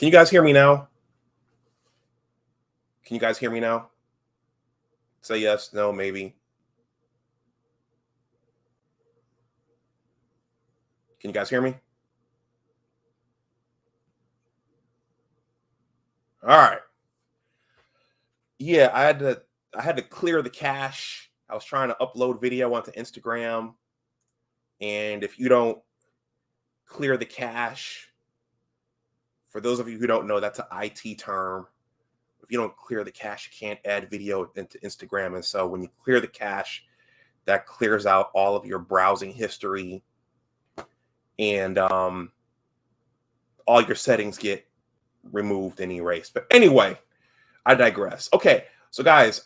Can you guys hear me now? Can you guys hear me now? Say yes, no, maybe. Can you guys hear me? All right. Yeah, I had to clear the cache. I was trying to upload video onto Instagram, and if you don't clear the cache, for those of you who don't know, that's an IT term. If you don't clear the cache, you can't add video into Instagram. And so when you clear the cache, that clears out all of your browsing history, and all your settings get removed and erased. But anyway, I digress. Okay, so guys,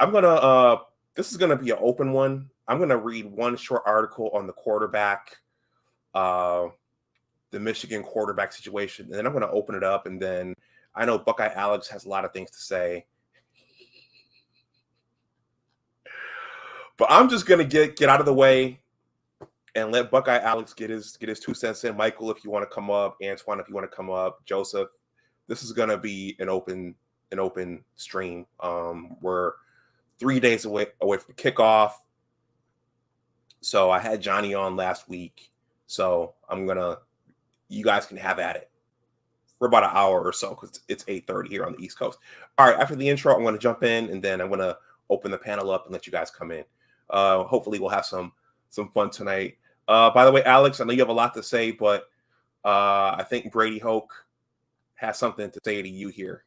this is gonna be an open one. I'm gonna read one short article on the quarterback, the Michigan quarterback situation, and then I'm gonna open it up, and then I know Buckeye Alex has a lot of things to say. But I'm just gonna get out of the way and let Buckeye Alex get his 2 cents in. Michael, if you want to come up, Antoine, if you want to come up, Joseph, this is gonna be an open stream. We're 3 days away from kickoff. So I had Johnny on last week. So you guys can have at it for about an hour or so, because it's 8:30 here on the East Coast. All right, after the intro, I'm going to jump in, and then I'm going to open the panel up and let you guys come in. Hopefully we'll have some fun tonight. By the way, Alex, I know you have a lot to say, but I think Brady Hoke has something to say to you here.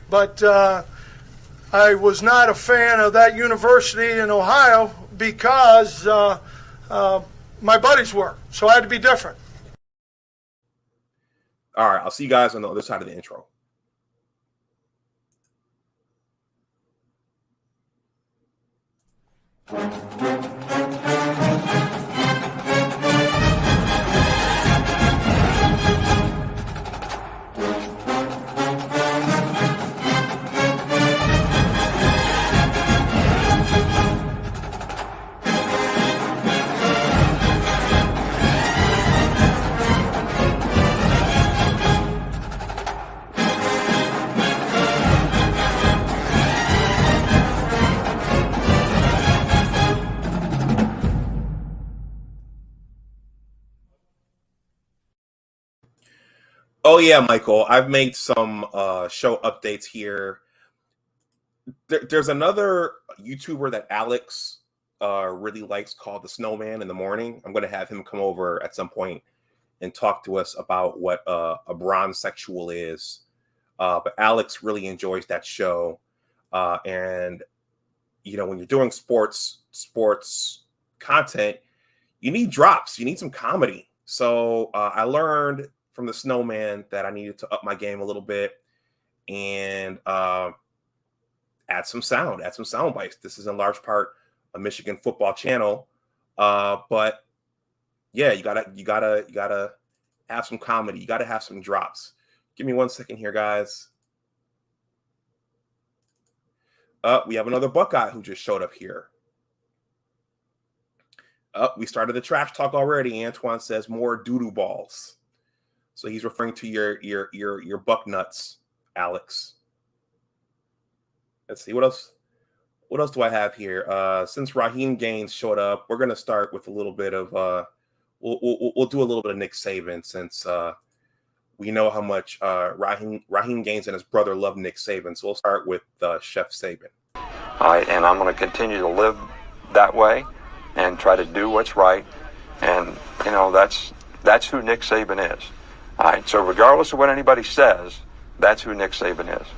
But I was not a fan of that university in Ohio because my buddies were, so I had to be different. All right, I'll see you guys on the other side of the intro. Oh yeah, Michael, I've made some show updates here. There's another YouTuber that Alex really likes called The Snowman in the Morning. I'm going to have him come over at some point and talk to us about what a bronzexual is. But Alex really enjoys that show. And, when you're doing sports content, you need drops. You need some comedy. So I learned from The Snowman that I needed to up my game a little bit and add some sound bites. This is in large part a Michigan football channel, but yeah, you gotta have some comedy. You gotta have some drops. Give me 1 second here, guys. We have another Buckeye who just showed up here. We started the trash talk already. Antoine says more doo-doo balls. So he's referring to your buck nuts, Alex. Let's see, what else do I have here? Since Raheem Gaines showed up, we're gonna start with a little bit of we'll do a little bit of Nick Saban, since we know how much Raheem Gaines and his brother love Nick Saban. So we'll start with Chef Saban. All right, and I'm going to continue to live that way and try to do what's right, and that's who Nick Saban is. All right, so regardless of what anybody says, that's who Nick Saban is.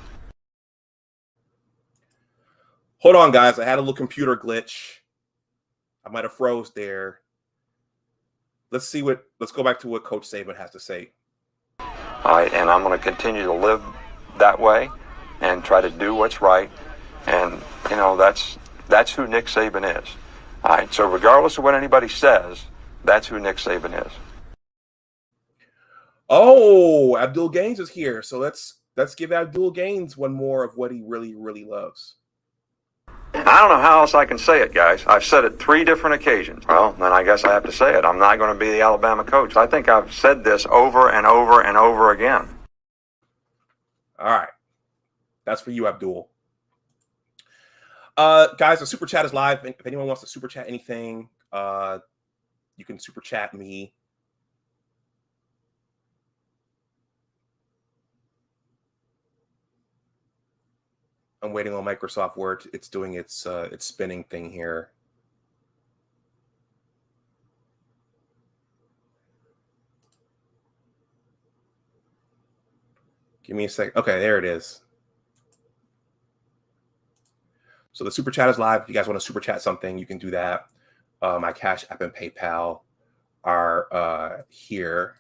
Hold on, guys. I had a little computer glitch. I might have froze there. Let's go back to what Coach Saban has to say. All right, and I'm going to continue to live that way and try to do what's right, and that's who Nick Saban is. All right, so regardless of what anybody says, that's who Nick Saban is. Oh, Abdul Gaines is here. So let's give Abdul Gaines one more of what he really, really loves. I don't know how else I can say it, guys. I've said it 3 different occasions. Well, then I guess I have to say it. I'm not going to be the Alabama coach. I think I've said this over and over and over again. All right. That's for you, Abdul. Guys, the super chat is live. If anyone wants to super chat anything, you can super chat me. I'm waiting on Microsoft Word. It's doing its spinning thing here. Give me a sec. Okay, there it is. So the super chat is live. If you guys want to super chat something, you can do that. My Cash App and PayPal are here.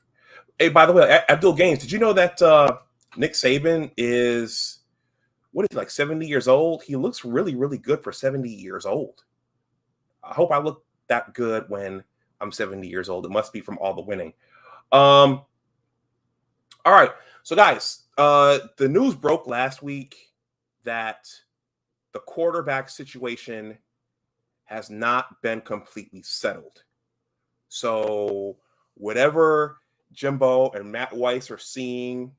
Hey, by the way, Abdul Gaines, did you know that Nick Saban is, what is he, like 70 years old? He looks really, really good for 70 years old. I hope I look that good when I'm 70 years old. It must be from all the winning. All right. So, guys, the news broke last week that the quarterback situation has not been completely settled. So whatever Jimbo and Matt Weiss are seeing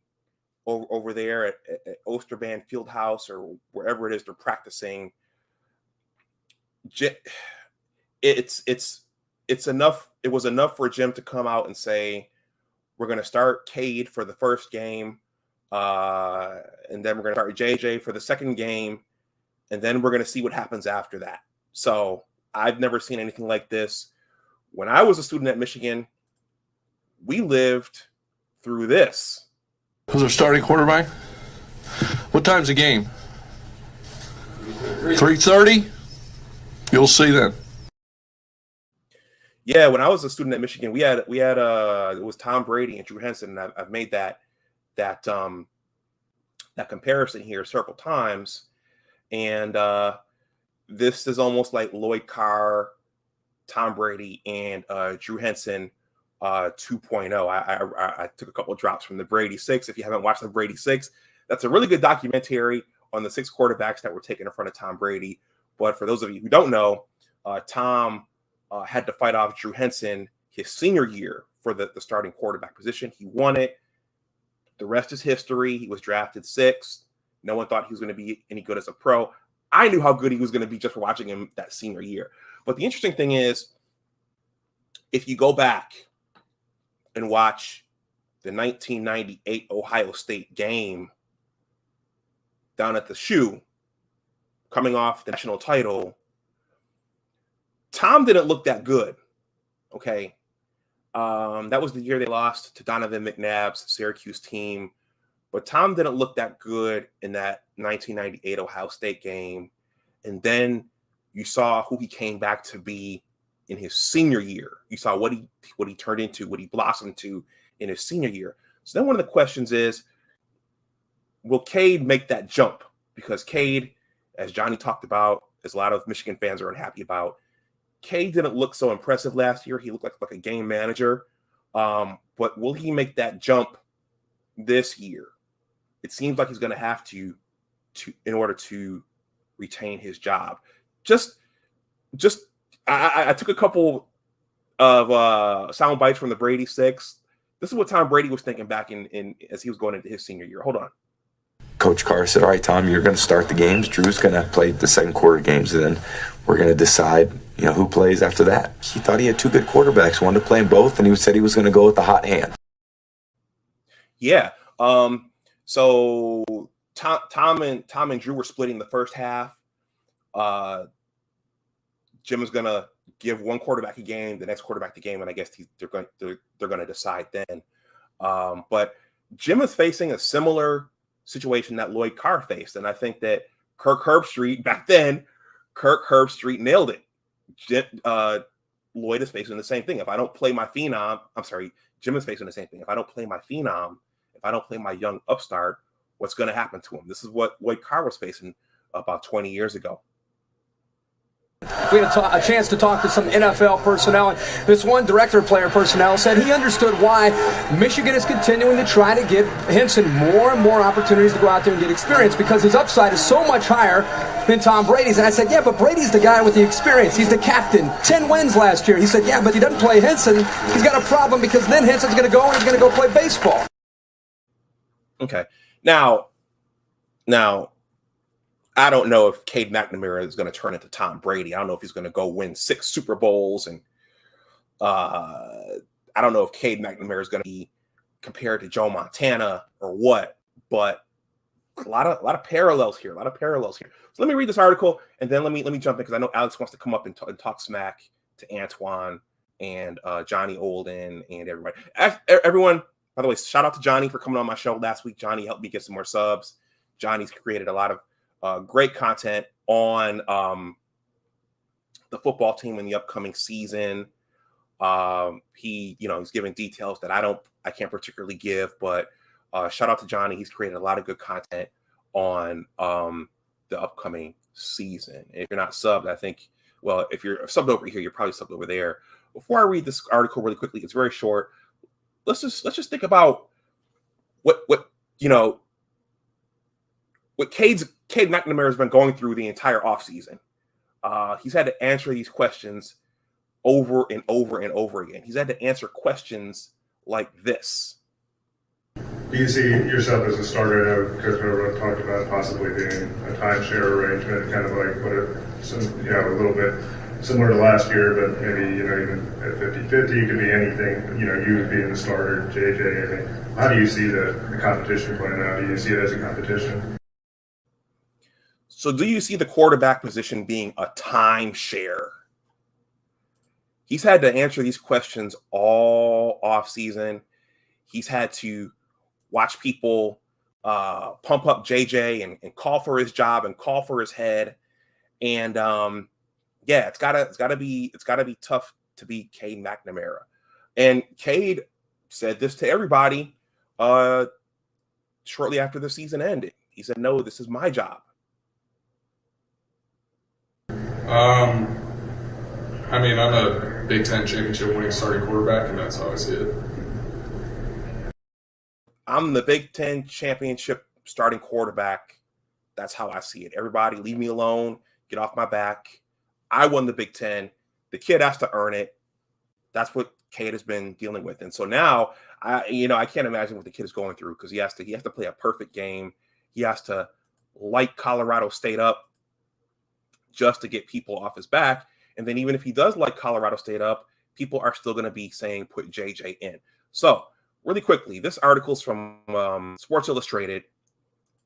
over there at Osterband Fieldhouse or wherever it is they're practicing, it's enough. It was enough for Jim to come out and say, we're going to start Cade for the first game, and then we're going to start JJ for the second game, and then we're going to see what happens after that. So I've never seen anything like this. When I was a student at Michigan, we lived through this. Who's our starting quarterback? What time's the game? 3:30? You'll see then. Yeah, when I was a student at Michigan, we had it was Tom Brady and Drew Henson, and I've made that comparison here several times. And this is almost like Lloyd Carr, Tom Brady, and Drew Henson 2.0. I took a couple of drops from the Brady Six. If you haven't watched the Brady Six, that's a really good documentary on the 6 quarterbacks that were taken in front of Tom Brady. But for those of you who don't know, Tom had to fight off Drew Henson his senior year for the starting quarterback position. He won it. The rest is history. He was drafted 6th. No one thought he was going to be any good as a pro. I knew how good he was going to be just for watching him that senior year. But the interesting thing is, if you go back and watch the 1998 Ohio State game down at the Shoe, coming off the national title, Tom didn't look that good. Okay. That was the year they lost to Donovan McNabb's Syracuse team. But Tom didn't look that good in that 1998 Ohio State game. And then you saw who he came back to be in his senior year. You saw what he turned into, what he blossomed to in his senior year. So then one of the questions is, will Cade make that jump? Because Cade, as Johnny talked about, as a lot of Michigan fans are unhappy about, Cade didn't look so impressive last year. He looked like a game manager. But will he make that jump this year? It seems like he's going to have to in order to retain his job. I took a couple of sound bites from the Brady Six. This is what Tom Brady was thinking back in as he was going into his senior year. Hold on. Coach Carr said, all right, Tom, you're going to start the games. Drew's going to play the second quarter games, and then we're going to decide, who plays after that. He thought he had 2 good quarterbacks, wanted to play them both, and he said he was going to go with the hot hand. Yeah. So Tom and Drew were splitting the first half. Jim is going to give one quarterback a game, the next quarterback the game, and I guess they're going to decide then. But Jim is facing a similar situation that Lloyd Carr faced, and I think that Kirk Herbstreit nailed it. Lloyd is facing the same thing. If I don't play my phenom, Jim is facing the same thing. If I don't play my phenom, if I don't play my young upstart, what's going to happen to him? This is what Lloyd Carr was facing about 20 years ago. We had a chance to talk to some NFL personnel, and this one director of player personnel said he understood why Michigan is continuing to try to give Henson more and more opportunities to go out there and get experience, because his upside is so much higher than Tom Brady's. And I said, yeah, but Brady's the guy with the experience. He's the captain. 10 wins last year. He said, yeah, but he doesn't play Henson. He's got a problem, because then Henson's going to go and he's going to go play baseball. Okay. Now, Now, I don't know if Cade McNamara is going to turn into Tom Brady. I don't know if he's going to go win 6 Super Bowls, and I don't know if Cade McNamara is going to be compared to Joe Montana or what. But a lot of parallels here. So let me read this article, and then let me jump in because I know Alex wants to come up and talk smack to Antoine and Johnny Olden and everybody. Everyone, by the way, shout out to Johnny for coming on my show last week. Johnny helped me get some more subs. Johnny's created a lot of great content on the football team in the upcoming season. He's giving details that I can't particularly give, but shout out to Johnny. He's created a lot of good content on the upcoming season. If you're not subbed, I think, well, if you're subbed over here, you're probably subbed over there. Before I read this article really quickly, it's very short. Let's just think about what Cade McNamara has been going through the entire offseason. He's had to answer these questions over and over and over again. He's had to answer questions like this. Do you see yourself as a starter? I know Coach Miller talked about possibly being a timeshare arrangement, kind of like a little bit similar to last year, but maybe, even at 50-50, it could be anything, you would be in the starter, JJ. I mean, how do you see the competition playing out? Do you see it as a competition? So do you see the quarterback position being a timeshare? He's had to answer these questions all offseason. He's had to watch people pump up JJ and call for his job and call for his head. And it's gotta be tough to be Cade McNamara. And Cade said this to everybody shortly after the season ended. He said, "No, this is my job." I'm a Big Ten championship winning starting quarterback, and that's how I see it. I'm the Big Ten championship starting quarterback. That's how I see it. Everybody, leave me alone. Get off my back. I won the Big Ten. The kid has to earn it. That's what Cade has been dealing with. And so now, I can't imagine what the kid is going through because he has to play a perfect game. He has to light Colorado State up just to get people off his back. And then even if he does light Colorado State up, people are still going to be saying put JJ in. So really quickly, this article's from Sports Illustrated,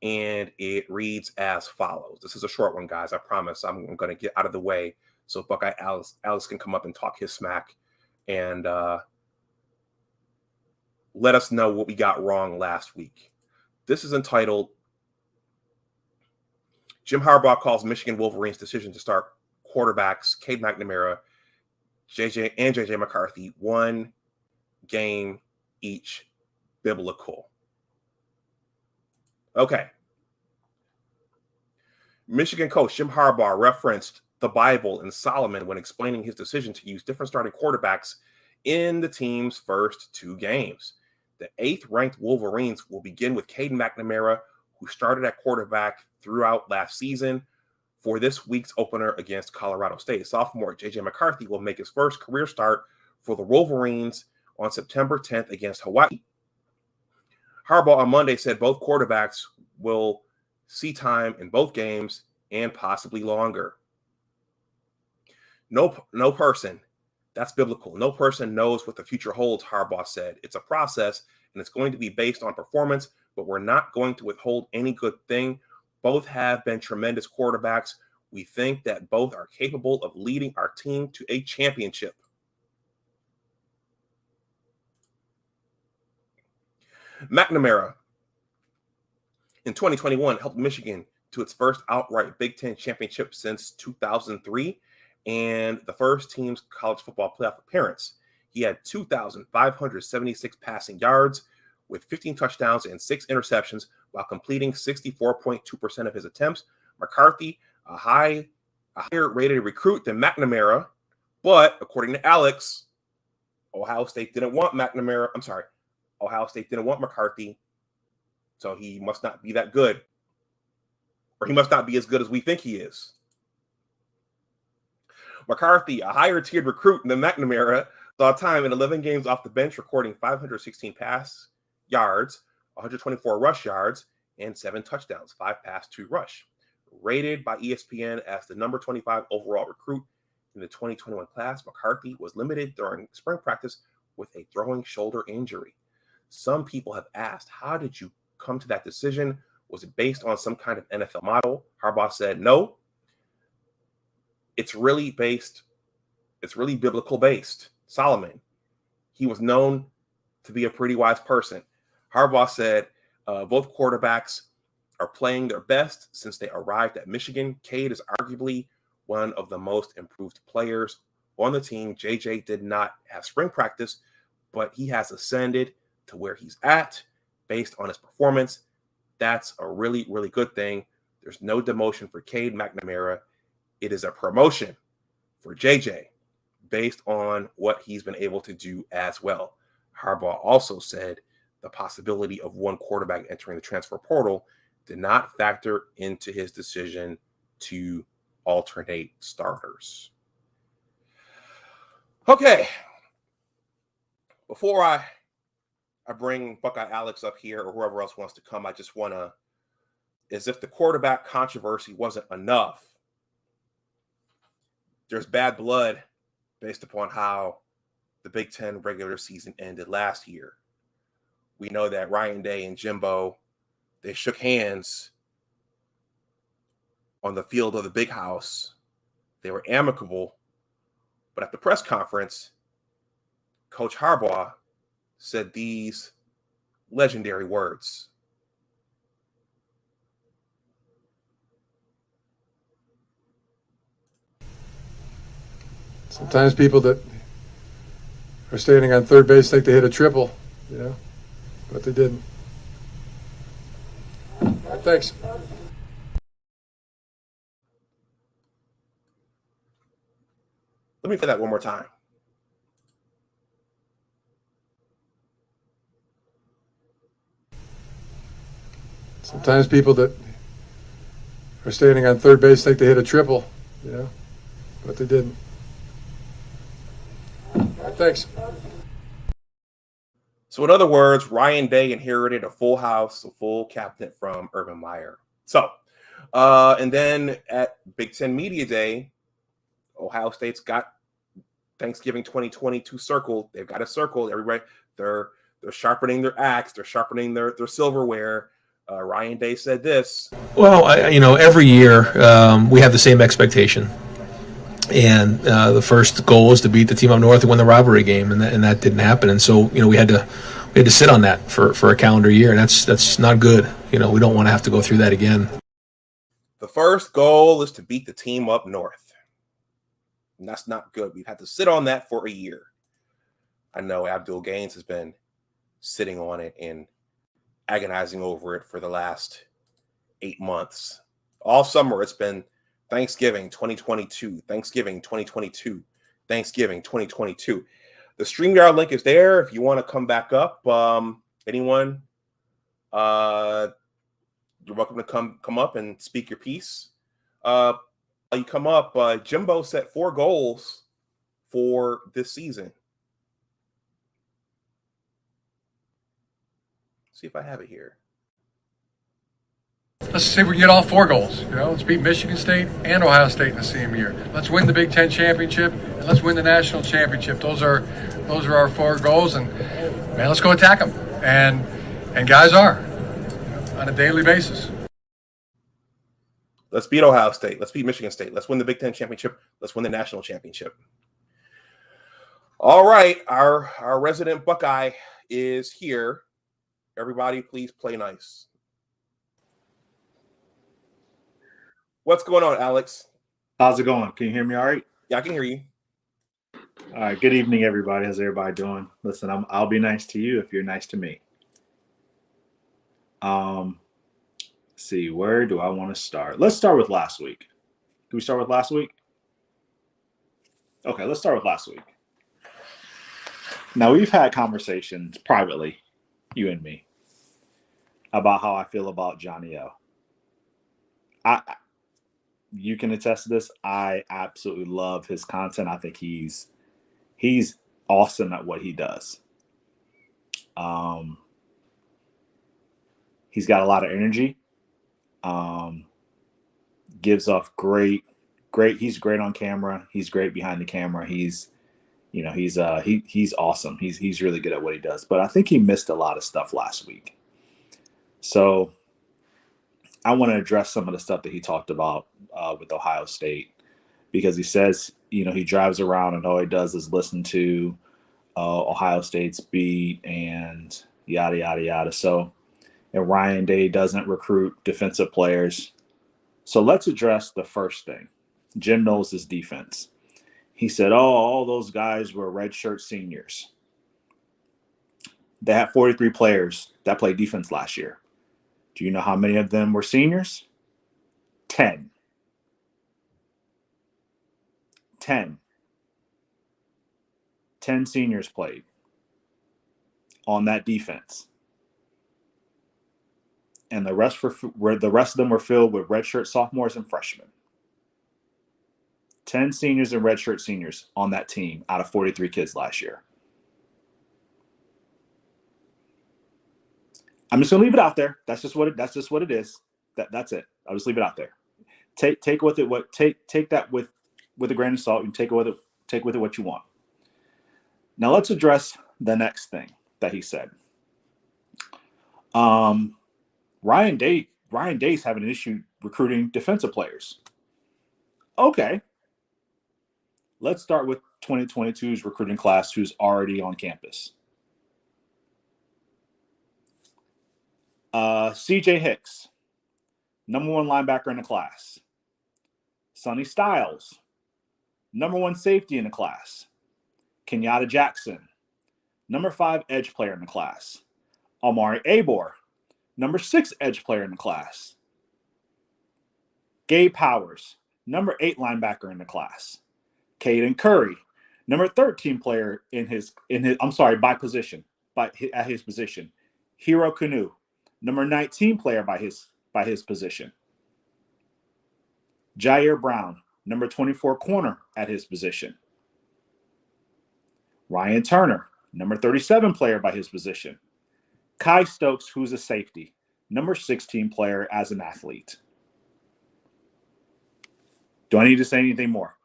and it reads as follows. This is a short one, guys. I promise I'm going to get out of the way so Buckeye Alice can come up and talk his smack and let us know what we got wrong last week. This is entitled, Jim Harbaugh calls Michigan Wolverines' decision to start quarterbacks Cade McNamara, JJ McCarthy, 1 game each biblical. Okay. Michigan coach Jim Harbaugh referenced the Bible and Solomon when explaining his decision to use different starting quarterbacks in the team's first 2 games. The 8th-ranked Wolverines will begin with Cade McNamara, who started at quarterback throughout last season. For this week's opener against Colorado State, sophomore JJ McCarthy will make his first career start for the Wolverines on September 10th against Hawaii. Harbaugh on Monday said both quarterbacks will see time in both games and possibly longer. No person, that's biblical. No person knows what the future holds, Harbaugh said. It's a process, and it's going to be based on performance, but we're not going to withhold any good thing. Both have been tremendous quarterbacks. We think that both are capable of leading our team to a championship. McNamara, in 2021, helped Michigan to its first outright Big Ten championship since 2003 and the first team's college football playoff appearance. He had 2,576 passing yards with 15 touchdowns and 6 interceptions while completing 64.2% of his attempts. McCarthy, a higher rated recruit than McNamara, but according to Alex, Ohio State didn't want McCarthy, so he must not be that good, or he must not be as good as we think he is. McCarthy, a higher tiered recruit than McNamara, saw time in 11 games off the bench, recording 516 pass yards, 124 rush yards, and 7 touchdowns, 5 pass, 2 rush. Rated by ESPN as the number 25 overall recruit in the 2021 class, McCarthy was limited during spring practice with a throwing shoulder injury. Some people have asked, how did you come to that decision? Was it based on some kind of NFL model? Harbaugh said, no. It's really biblical based. Solomon, he was known to be a pretty wise person. Harbaugh said both quarterbacks are playing their best since they arrived at Michigan. Cade is arguably one of the most improved players on the team. JJ did not have spring practice, but he has ascended to where he's at based on his performance. That's a really, really good thing. There's no demotion for Cade McNamara. It is a promotion for JJ based on what he's been able to do as well. Harbaugh also said the possibility of one quarterback entering the transfer portal did not factor into his decision to alternate starters. Okay. Before I bring Buckeye Alex up here or whoever else wants to come, I just want to, as if the quarterback controversy wasn't enough, there's bad blood based upon how the Big Ten regular season ended last year. We know that Ryan Day and Jimbo, they shook hands on the field of the Big House. They were amicable, but at the press conference, Coach Harbaugh said these legendary words. Sometimes people that are standing on third base think they hit a triple, but they didn't. All right, thanks. Let me say that one more time. Sometimes people that are standing on third base think they hit a triple, but they didn't. All right, thanks. So in other words, Ryan Day inherited a full house, a full cabinet from Urban Meyer. So, and then at Big Ten Media Day, Ohio State's got Thanksgiving 2022 circled. They've got it circled. Everybody, they're sharpening their axe. They're sharpening their silverware. Ryan Day said this. Well, every year we have the same expectation. And the first goal was to beat the team up north and win the rivalry game, and that didn't happen. And so, we had to sit on that for a calendar year, and that's not good. We don't want to have to go through that again. The first goal is to beat the team up north. And that's not good. We've had to sit on that for a year. I know Abdul Gaines has been sitting on it and agonizing over it for the last 8 months. All summer, it's been Thanksgiving 2022, Thanksgiving 2022, Thanksgiving 2022. The StreamYard link is there if you want to come back up. Anyone, you're welcome to come up and speak your piece. You come up, Jimbo set 4 goals for this season. See if I have it here. Let's see if we can get all 4 goals. Let's beat Michigan State and Ohio State in the same year. Let's win the Big Ten championship and let's win the national championship. Those are our 4 goals, and man, let's go attack them. And guys are on a daily basis. Let's beat Ohio State. Let's beat Michigan State. Let's win the Big Ten championship. Let's win the national championship. All right, our resident Buckeye is here. Everybody, please play nice. What's going on, Alex? How's it going? Can you hear me all right? Yeah, I can hear you. All right. Good evening, everybody. How's everybody doing? Listen, I'll be nice to you if you're nice to me. See, where do I want to start? Let's start with last week. Can we start with last week? Okay, let's start with last week. Now, we've had conversations privately, you and me, about how I feel about Johnny O. You can attest to this. I absolutely love his content. I think he's awesome at what he does. He's got a lot of energy. Gives off great. He's great on camera. He's great behind the camera. He's awesome. He's really good at what he does. But I think he missed a lot of stuff last week. So I want to address some of the stuff that he talked about with Ohio State, because he says, he drives around and all he does is listen to Ohio State's beat and yada, yada, yada. So, and Ryan Day doesn't recruit defensive players. So let's address the first thing. Jim Knowles' defense. He said, all those guys were redshirt seniors. They had 43 players that played defense last year. Do you know how many of them were seniors? 10. 10 seniors played on that defense. And the rest of them were filled with redshirt sophomores and freshmen. 10 seniors and redshirt seniors on that team out of 43 kids last year. I'm just gonna leave it out there. That's just what it is. That's it. I'll just leave it out there. Take that with a grain of salt and take with it what you want. Now let's address the next thing that he said. Ryan Day's having an issue recruiting defensive players. Okay. Let's start with 2022's recruiting class who's already on campus. CJ Hicks, number 1 linebacker in the class. Sonny Styles, number 1 safety in the class. Kenyatta Jackson, number 5 edge player in the class. Amari Abor, number 6 edge player in the class. Gabe Powers, number 8 linebacker in the class. Caden Curry, number 13 player at his position. Hero Kanu, number 19 player by his position. Jair Brown, number 24 corner at his position. Ryan Turner, number 37 player by his position. Kai Stokes, who's a safety, number 16 player as an athlete. Do I need to say anything more?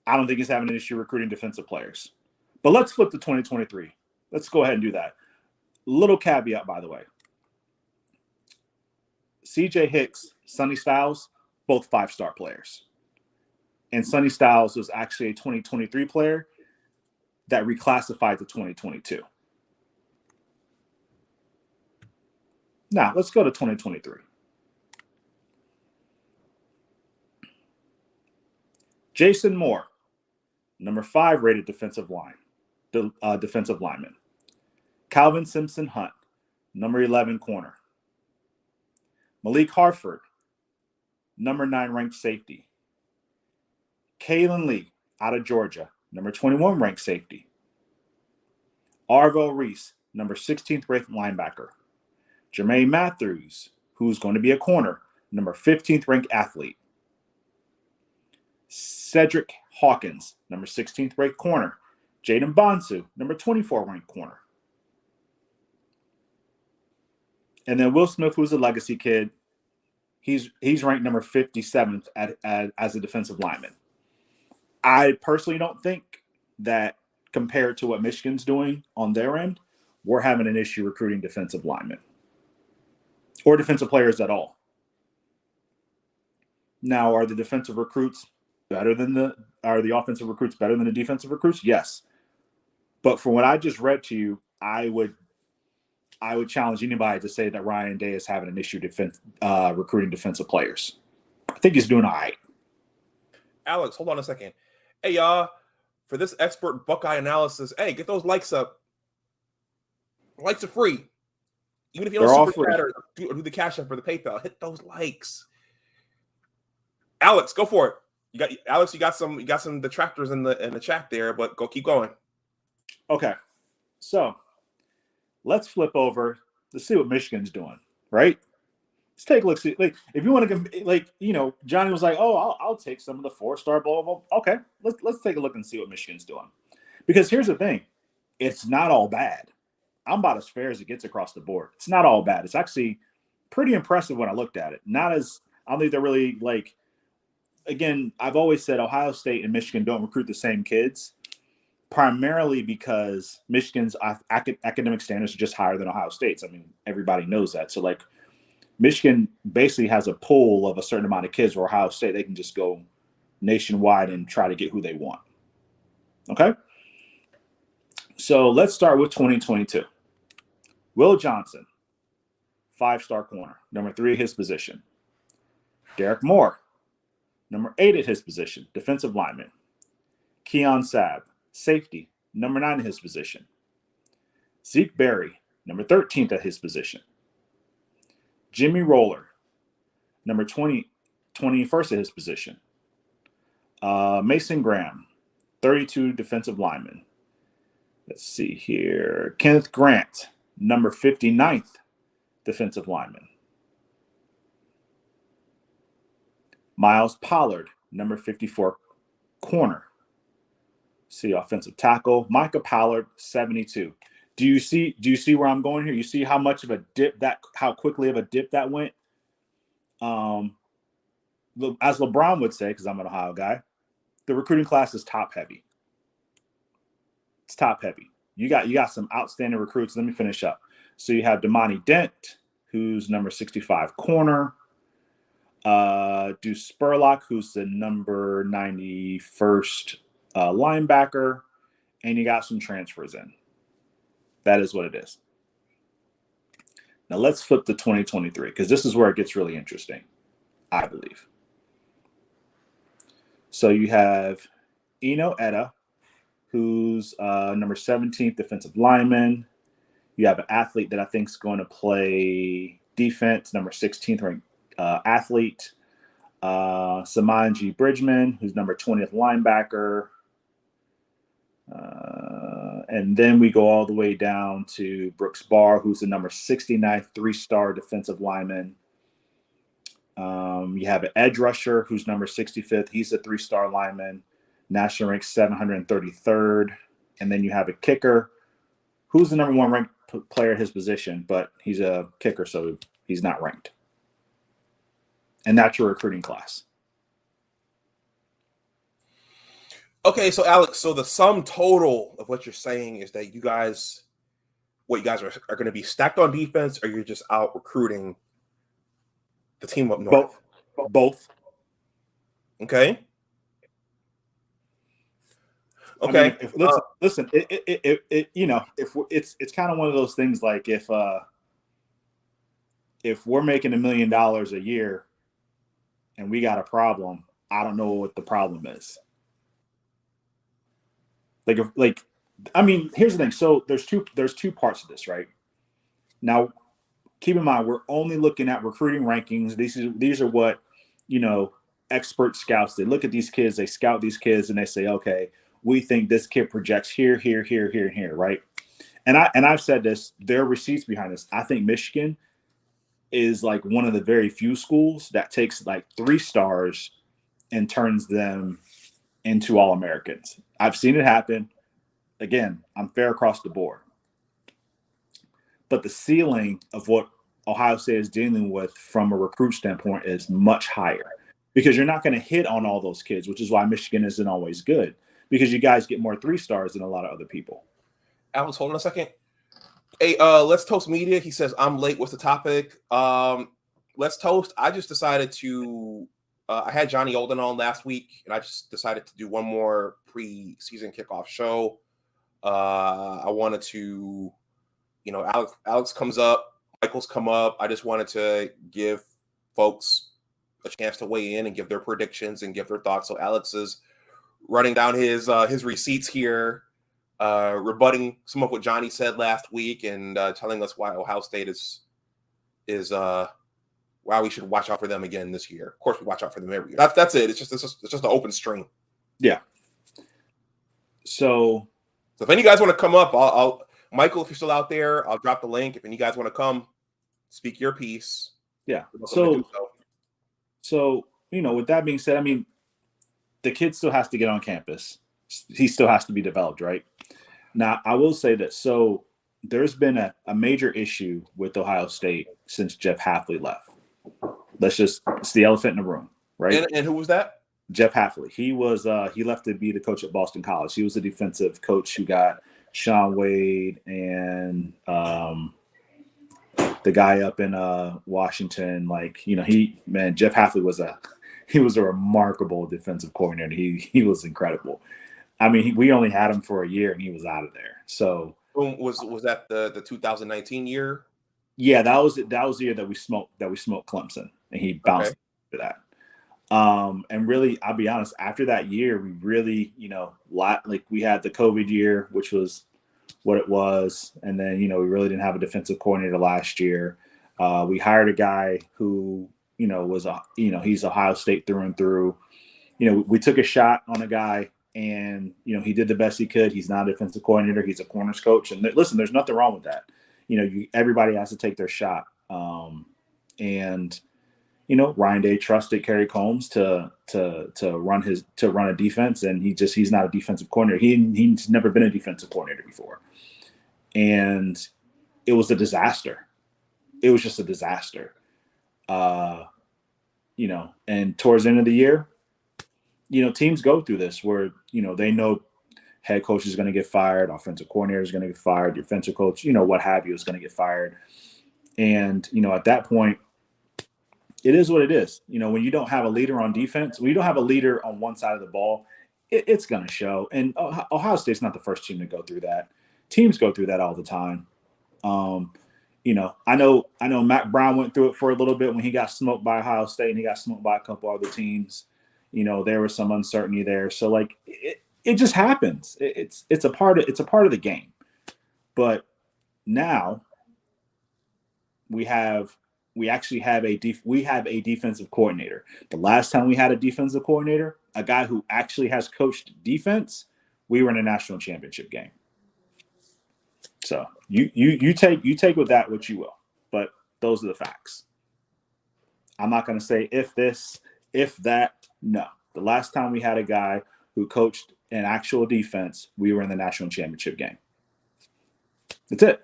I don't think he's having an issue recruiting defensive players. But let's flip to 2023. Let's go ahead and do that. Little caveat, by the way. CJ Hicks, Sonny Styles, both 5-star players. And Sonny Styles was actually a 2023 player that reclassified to 2022. Now, let's go to 2023. Jason Moore, number 5 rated defensive lineman. Calvin Simpson Hunt, number 11 corner. Malik Harford, number 9 ranked safety. Kalen Lee out of Georgia, number 21 ranked safety. Arvo Reese, number 16th ranked linebacker. Jermaine Matthews, who's going to be a corner, number 15th ranked athlete. Cedric Hawkins, number 16th ranked corner. Jaden Bonsu, number 24 ranked corner. And then Will Smith, who's a legacy kid, he's ranked number 57th as a defensive lineman. I personally don't think that compared to what Michigan's doing on their end, we're having an issue recruiting defensive linemen or defensive players at all. Now, are the defensive recruits better than are the offensive recruits better than the defensive recruits? Yes. But from what I just read to you, I would challenge anybody to say that Ryan Day is having an issue recruiting defensive players. I think he's doing all right. Alex, hold on a second. Hey, y'all, for this expert Buckeye analysis, hey, get those likes up. Likes are free. Even if you don't super chat or do the Cash App or the PayPal, hit those likes. Alex, go for it. You got some detractors in the chat there, but keep going. Okay. So let's flip over to see what Michigan's doing, right? Let's take a look. See, like, if you want to, Johnny was like, "Oh, I'll take some of the 4-star blah, blah, blah." Okay, let's take a look and see what Michigan's doing. Because here's the thing, it's not all bad. I'm about as fair as it gets across the board. It's not all bad. It's actually pretty impressive when I looked at it. Not as I don't think they're really like. Again, I've always said Ohio State and Michigan don't recruit the same kids, primarily because Michigan's academic standards are just higher than Ohio State's. I mean, everybody knows that. So, like, Michigan basically has a pool of a certain amount of kids, where Ohio State, they can just go nationwide and try to get who they want. Okay? So let's start with 2022. Will Johnson, 5-star corner, number 3 at his position. Derek Moore, number 8 at his position, defensive lineman. Keon Sabb, safety, number 9 at his position. Zeke Berry, number 13th at his position. Jimmy Roller, number 21st at his position. Mason Graham, 32 defensive lineman. Let's see here. Kenneth Grant, number 59th defensive lineman. Miles Pollard, number 54 corner. See, offensive tackle. Micah Pollard, 72. Do you see where I'm going here? You see how much of a dip how quickly of a dip that went? As LeBron would say, because I'm an Ohio guy, the recruiting class is top heavy. It's top heavy. You got some outstanding recruits. Let me finish up. So you have Damani Dent, who's number 65 corner. Deuce Spurlock, who's the number 91st linebacker, and you got some transfers in. That is what it is. Now let's flip to 2023, because this is where it gets really interesting, I believe. So you have Eno Etta, who's number 17th defensive lineman. You have an athlete that I think is going to play defense, number 16th ranked athlete. Samanji Bridgman, who's number 20th linebacker. And then we go all the way down to Brooks Barr, who's the number 69th 3-star defensive lineman. You have an edge rusher who's number 65th. He's a 3-star lineman, national rank 733rd. And then you have a kicker who's the number 1 ranked player at his position, but he's a kicker, so he's not ranked. And that's your recruiting class. Okay, so Alex, so the sum total of what you're saying is that you guys are going to be stacked on defense, or you're just out recruiting the team up north? Both. Okay. Okay. I mean, listen. It's kind of one of those things. Like if we're making $1 million a year and we got a problem, I don't know what the problem is. Here's the thing. So there's two parts of this, right? Now, keep in mind, we're only looking at recruiting rankings. These are what, expert scouts, they look at these kids, they scout these kids, and they say, okay, we think this kid projects here, here, here, here, and here, right? And I've said this, there are receipts behind this. I think Michigan is like one of the very few schools that takes like 3 stars and turns them into All-Americans. I've seen it happen. Again, I'm fair across the board. But the ceiling of what Ohio State is dealing with from a recruit standpoint is much higher, because you're not going to hit on all those kids, which is why Michigan isn't always good, because you guys get more 3 stars than a lot of other people. Alex, hold on a second. Hey, Let's Toast Media. He says, I'm late. What's the topic? Let's Toast. I just decided to I had Johnny Olden on last week, and I just decided to do one more pre-season kickoff show. I wanted to, Alex comes up, Michael's come up. I just wanted to give folks a chance to weigh in and give their predictions and give their thoughts. So Alex is running down his receipts here, rebutting some of what Johnny said last week, and telling us why Ohio State is why we should watch out for them again this year. Of course, we watch out for them every year. That's it. It's just an open stream. Yeah. So if any guys want to come up, I'll Michael, if you're still out there, I'll drop the link. If any guys want to come, speak your piece. Yeah. So with that being said, I mean, the kid still has to get on campus. He still has to be developed, right? Now, I will say this. So there's been a major issue with Ohio State since Jeff Hafley left. It's the elephant in the room, right? And who was that? Jeff Hafley. He left to be the coach at Boston College. He was the defensive coach who got Sean Wade and the guy up in Washington. Jeff Hafley was a remarkable defensive coordinator. He was incredible. I mean, we only had him for a year and he was out of there. So was that the 2019 year? Yeah, that was the year that we smoked Clemson, and he bounced after that. And really, I'll be honest, after that year, we really, we had the COVID year, which was what it was. And then, we really didn't have a defensive coordinator last year. We hired a guy who, he's Ohio State through and through. We took a shot on a guy and, he did the best he could. He's not a defensive coordinator. He's a corners coach. And listen, there's nothing wrong with that. Everybody has to take their shot. Ryan Day trusted Kerry Combs to run a defense, and he's not a defensive coordinator. He's never been a defensive coordinator before, and it was a disaster. It was just a disaster. And towards the end of the year, teams go through this where they know head coach is going to get fired, offensive coordinator is going to get fired, defensive coach, what have you, is going to get fired, and at that point, it is what it is. When you don't have a leader on defense, when you don't have a leader on one side of the ball, it's going to show. And Ohio State's not the first team to go through that. Teams go through that all the time. I know Matt Brown went through it for a little bit when he got smoked by Ohio State and he got smoked by a couple other teams. There was some uncertainty there. So it just happens. It's a part of the game. But now we have a defensive coordinator. The last time we had a defensive coordinator, a guy who actually has coached defense, we were in a national championship game. So you take with that what you will, but those are the facts. I'm not going to say if this, if that. No, the last time we had a guy who coached an actual defense, we were in the national championship game. That's it.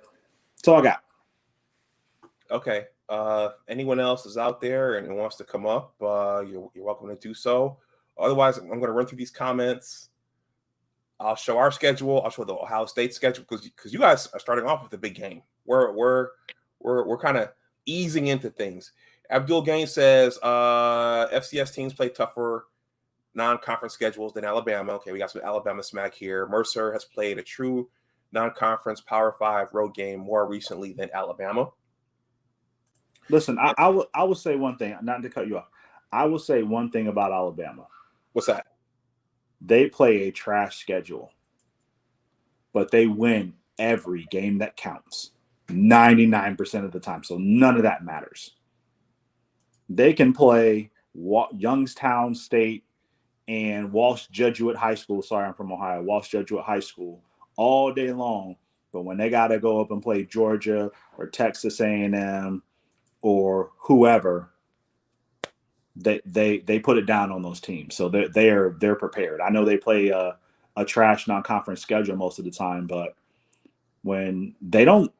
That's all I got. Okay. Anyone else is out there and wants to come up, you're welcome to do so. Otherwise, I'm going to run through these comments. I'll show our schedule. I'll show the Ohio State schedule because you guys are starting off with a big game. We're kind of easing into things. Abdul Gaines says FCS teams play tougher non-conference schedules than Alabama. Okay, we got some Alabama smack here. Mercer has played a true non-conference Power 5 road game more recently than Alabama. Listen, I will say one thing, not to cut you off. I will say one thing about Alabama. What's that? They play a trash schedule, but they win every game that counts 99% of the time. So none of that matters. They can play Youngstown State and Walsh Jesuit High School. Sorry, I'm from Ohio. Walsh Jesuit High School all day long. But when they got to go up and play Georgia or Texas A&M or whoever, they put it down on those teams. So they're prepared. I know they play a trash non-conference schedule most of the time, but when they don't,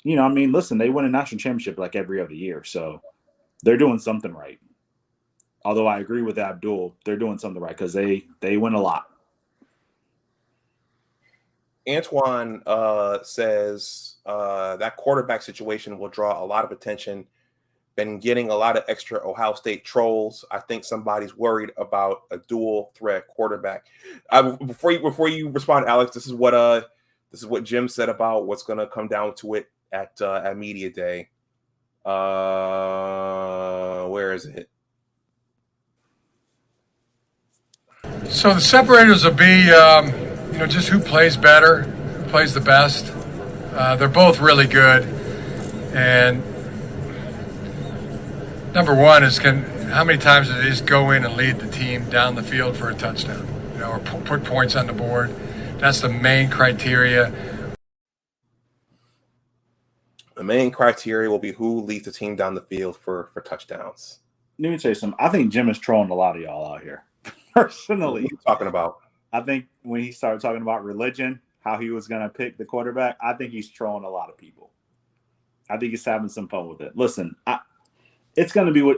listen, they win a national championship like every other year. So they're doing something right. Although I agree with Abdul, they're doing something right because they win a lot. Antoine says that quarterback situation will draw a lot of attention. Been getting a lot of extra Ohio State trolls. I think somebody's worried about a dual threat quarterback. Before you respond, Alex, this is what Jim said about what's going to come down to it at media day. Where is it? So the separators will be, just who plays better, who plays the best. They're both really good, and number one is how many times did they just go in and lead the team down the field for a touchdown, or put points on the board. That's the main criteria. The main criteria will be who leads the team down the field for touchdowns. Let me tell you something. I think Jim is trolling a lot of y'all out here. Personally, what are you talking about? I think when he started talking about religion, how he was going to pick the quarterback. I think he's trolling a lot of people. I think he's having some fun with it. Listen, it's going to be what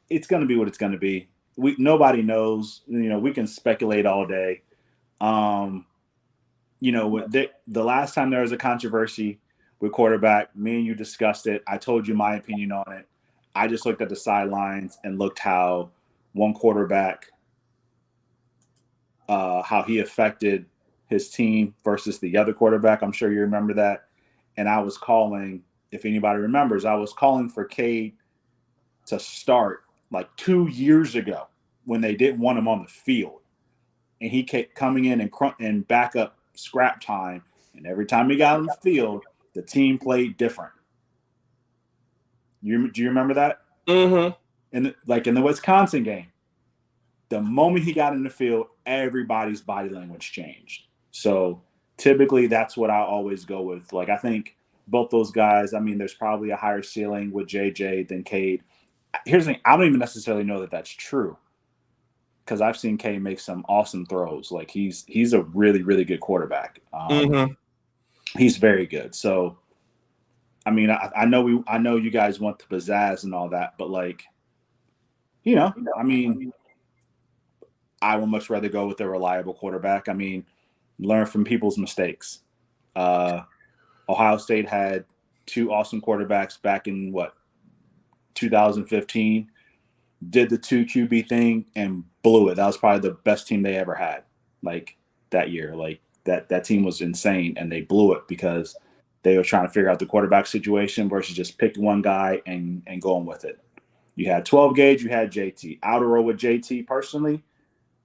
it's going to be what it's going to be. Nobody knows. We can speculate all day. The last time there was a controversy with quarterback, me and you discussed it. I told you my opinion on it. I just looked at the sidelines and looked how one quarterback, how he affected his team versus the other quarterback. I'm sure you remember that. And I was calling, if anybody remembers, I was calling for Cade to start like 2 years ago when they didn't want him on the field. And he kept coming in and backup scrap time. And every time he got on the field, the team played different. Do you remember that? Mm-hmm. In the Wisconsin game, the moment he got in the field, everybody's body language changed. So typically that's what I always go with. Like, I think both those guys, there's probably a higher ceiling with JJ than Cade. Here's the thing. I don't even necessarily know that that's true because I've seen Cade make some awesome throws. Like, he's a really, really good quarterback. He's very good. So, I know you guys want the pizzazz and all that, but I would much rather go with a reliable quarterback. Learn from people's mistakes. Ohio State had 2 awesome quarterbacks back in 2015, did the 2 QB thing and blew it. That was probably the best team they ever had. That year, that team was insane and they blew it because they were trying to figure out the quarterback situation versus just picking one guy and going with it. You had 12 gauge, you had JT. I would roll with JT personally,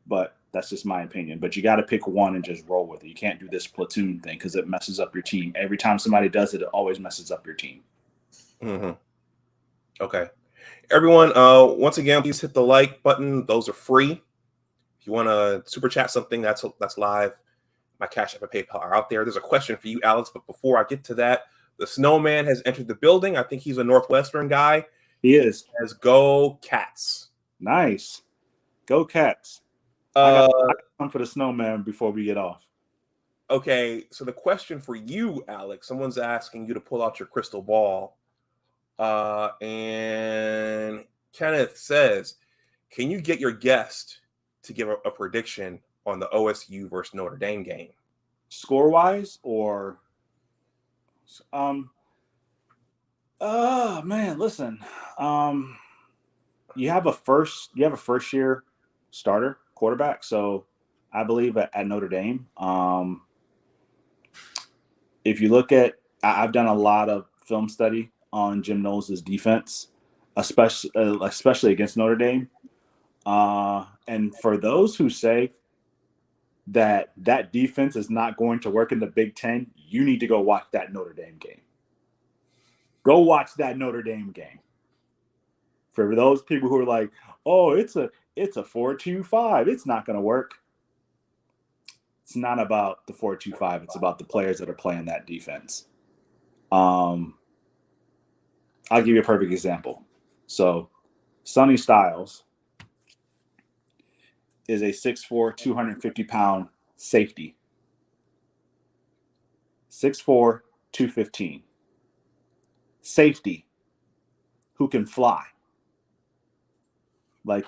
but that's just my opinion. But you got to pick one and just roll with it. You can't do this platoon thing because it messes up your team. Every time somebody does it, it always messes up your team. Mm-hmm. Okay. Everyone, once again, please hit the like button. Those are free. If you want to super chat something that's live, my Cash App and PayPal are out there. There's a question for you, Alex, but before I get to that, the Snowman has entered the building. I think he's a Northwestern guy. He is. He says, "Go Cats." Nice. Go Cats. I got one for the Snowman before we get off. Okay, so the question for you, Alex, someone's asking you to pull out your crystal ball. And Kenneth says, can you get your guest to give a prediction on the OSU versus Notre Dame game? Score-wise or man, listen. You have a first year starter quarterback, so I believe at Notre Dame. If you look at, I've done a lot of film study on Jim Knowles' defense, especially against Notre Dame. And for those who say that defense is not going to work in the Big Ten, you need to go watch that Notre Dame game. Go watch that Notre Dame game. For those people who are like, oh, it's a 4-2-5, it's not going to work. It's not about the 4-2-5. It's about the players that are playing that defense. I'll give you a perfect example. So, Sonny Styles is a 6'4", 250-pound safety. 6'4", 215. Safety who can fly. Like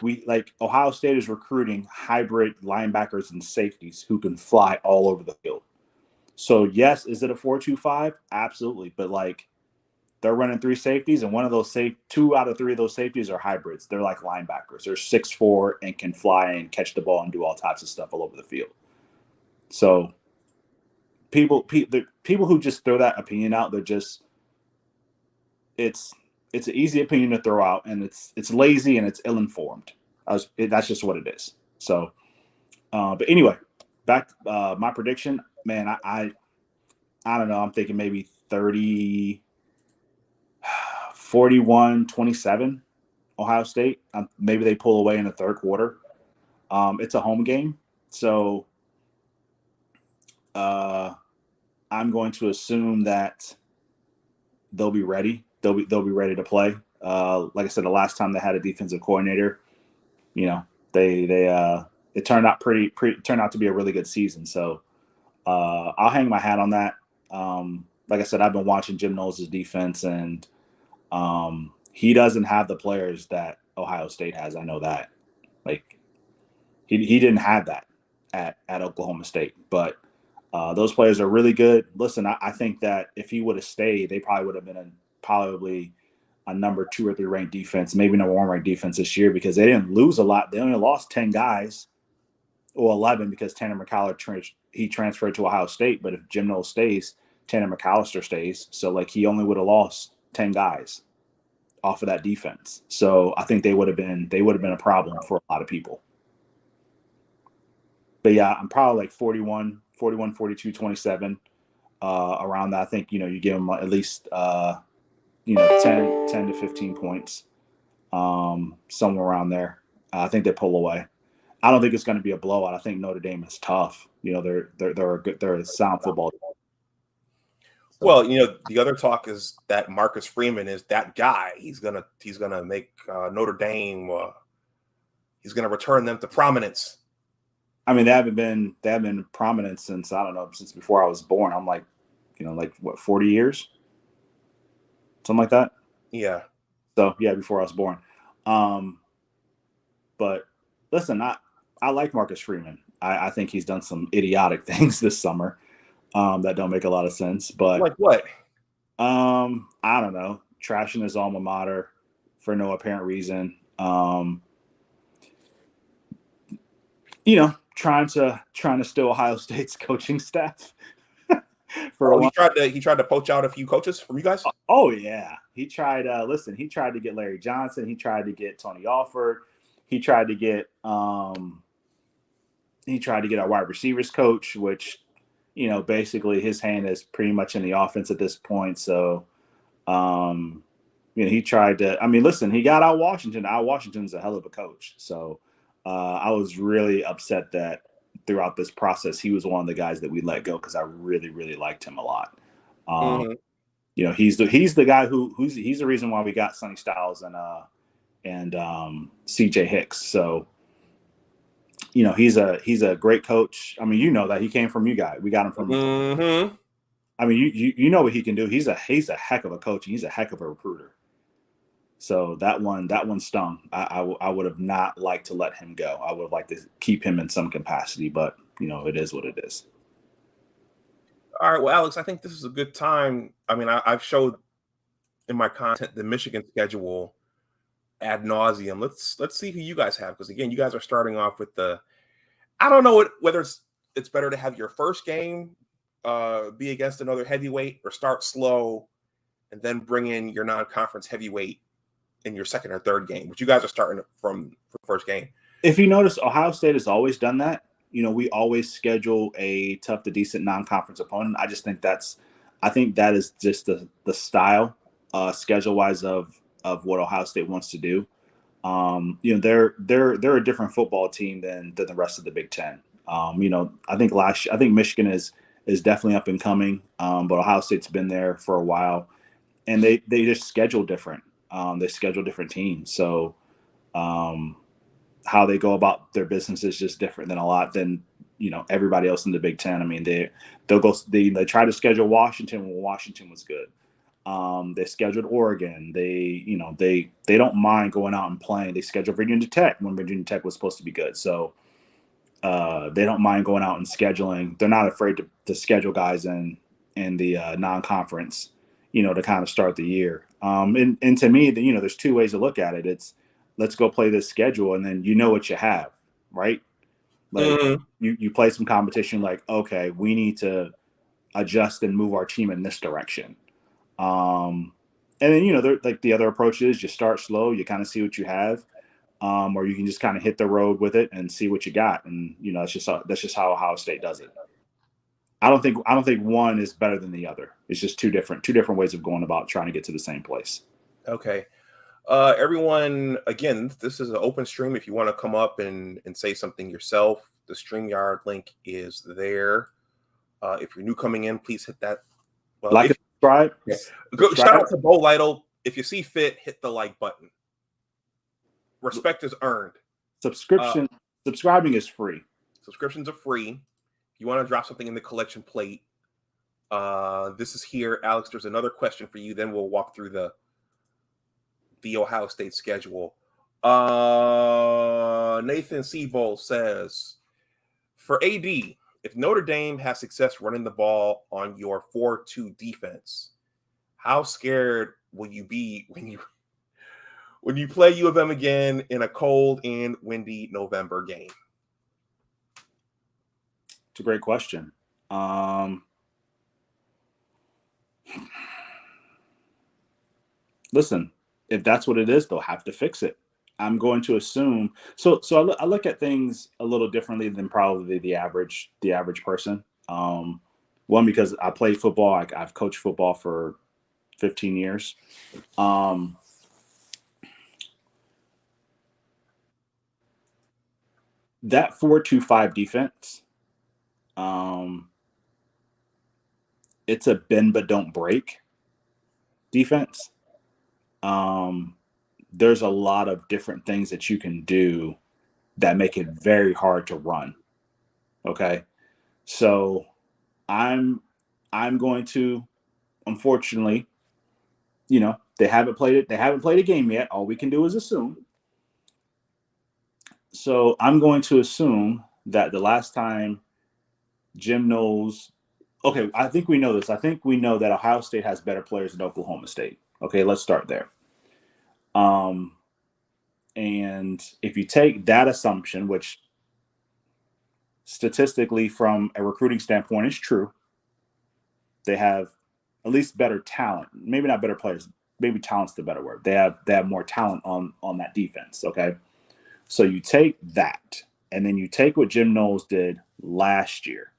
Ohio State is recruiting hybrid linebackers and safeties who can fly all over the field. So yes, is it a 4-2-5? Absolutely. But they're running 3 safeties, and 2 out of 3 of those safeties are hybrids. They're like linebackers. They're 6'4" and can fly and catch the ball and do all types of stuff all over the field. So people who just throw that opinion out, they're just it's an easy opinion to throw out, and it's lazy and it's ill-informed. That's just what it is. So, but anyway, back to my prediction. Man, I don't know. I'm thinking maybe 41-27 Ohio State. Maybe they pull away in the third quarter. It's a home game, so I'm going to assume that they'll be ready. They'll be ready to play. Like I said, the last time they had a defensive coordinator, it turned out turned out to be a really good season. So I'll hang my hat on that. Like I said, I've been watching Jim Knowles' defense, and he doesn't have the players that Ohio State has. I know that. Like, he didn't have that at Oklahoma State, but those players are really good. Listen, I think that if he would have stayed, they probably would have been probably a number 2 or 3 ranked defense, maybe number 1 ranked defense this year, because they didn't lose a lot. They only lost 10 guys, or 11, because Tanner McCallum he transferred to Ohio State. But if Jim Knowles stays, Tanner McAllister stays. So like he only would have lost 10 guys off of that defense. So I think they would have been a problem for a lot of people. But yeah, I'm probably like 41, 42, 27 around that. I think, you give them at least 10 to 15 points, somewhere around there. I think they pull away. I don't think it's going to be a blowout. I think Notre Dame is tough. They're a sound football team. So. Well, the other talk is that Marcus Freeman is that guy. He's gonna make Notre Dame. He's gonna return them to prominence. I mean, they haven't been prominent since, I don't know, since before I was born. I'm like, what, 40 years, something like that. Yeah. So yeah, before I was born. But listen, I like Marcus Freeman. I think he's done some idiotic things this summer that don't make a lot of sense. But like what? I don't know. Trashing his alma mater for no apparent reason. Trying to steal Ohio State's coaching staff. He tried to poach out a few coaches from you guys. Oh yeah, he tried. He tried to get Larry Johnson. He tried to get Tony Alford. He tried to get our wide receivers coach, which, basically his hand is pretty much in the offense at this point. So, he tried to. I mean, listen, he got out Washington. Washington's a hell of a coach. So, I was really upset that throughout this process he was one of the guys that we let go, because I really, really liked him a lot. He's the guy he's the reason why we got Sonny Styles and CJ Hicks. So, he's a great coach. I mean, that he came from you guys. We got him from. Mm-hmm. I mean, you know what he can do. He's a heck of a coach. And he's a heck of a recruiter. So that one stung. I would have not liked to let him go. I would have liked to keep him in some capacity, but it is what it is. All right, well, Alex, I think this is a good time. I mean, I've showed in my content the Michigan schedule ad nauseum. Let's see who you guys have, because again, you guys are starting off with I don't know whether it's better to have your first game be against another heavyweight, or start slow and then bring in your non-conference heavyweight in your second or third game. But you guys are starting from first game. If you notice, Ohio State has always done that. We always schedule a tough to decent non-conference opponent. I think that is just the style, schedule-wise of what Ohio State wants to do. They're a different football team than the rest of the Big Ten. I think Michigan is definitely up and coming, but Ohio State's been there for a while, and they just schedule different. They schedule different teams, so how they go about their business is just different than everybody else in the Big Ten. I mean, they try to schedule Washington when Washington was good. They scheduled Oregon. They don't mind going out and playing. They scheduled Virginia Tech when Virginia Tech was supposed to be good. So they don't mind going out and scheduling. They're not afraid to schedule guys in the non-conference, to kind of start the year. And to me, there's two ways to look at it. It's, let's go play this schedule, and then what you have, right? Like you play some competition, like, okay, we need to adjust and move our team in this direction. And then, like the other approach is you start slow, you kind of see what you have, or you can just kind of hit the road with it and see what you got. And, that's just how Ohio State does it. I don't think one is better than the other. It's just two different ways of going about trying to get to the same place. Okay. Everyone, again, this is an open stream. If you want to come up and say something yourself, the StreamYard link is there. If you're new coming in, please hit that. Subscribe. Yeah. Shout out to Bo Lytle. If you see fit, hit the like button. Respect is earned. Subscribing is free. Subscriptions are free. If you want to drop something in the collection plate, this is here. Alex, there's another question for you. Then we'll walk through the Ohio State schedule. Nathan Seabold says, for AD, if Notre Dame has success running the ball on your 4-2 defense, how scared will you be when you play U of M again in a cold and windy November game? It's a great question. Listen, if that's what it is, they'll have to fix it. I'm going to assume. So I look at things a little differently than probably the average person. One, because I played football. I've coached football for 15 years. That 4-2-5 defense, it's a bend but don't break defense. There's a lot of different things that you can do that make it very hard to run. Okay. So I'm going to, unfortunately, they haven't played it. They haven't played a game yet. All we can do is assume. So I'm going to assume that the last time Jim knows, okay, I think we know this. I think we know that Ohio State has better players than Oklahoma State. Okay, let's start there. And if you take that assumption, which statistically from a recruiting standpoint is true, they have at least better talent. Maybe not better players. Maybe talent's the better word. They have more talent on that defense. Okay, so you take that, and then you take what Jim Knowles did last year.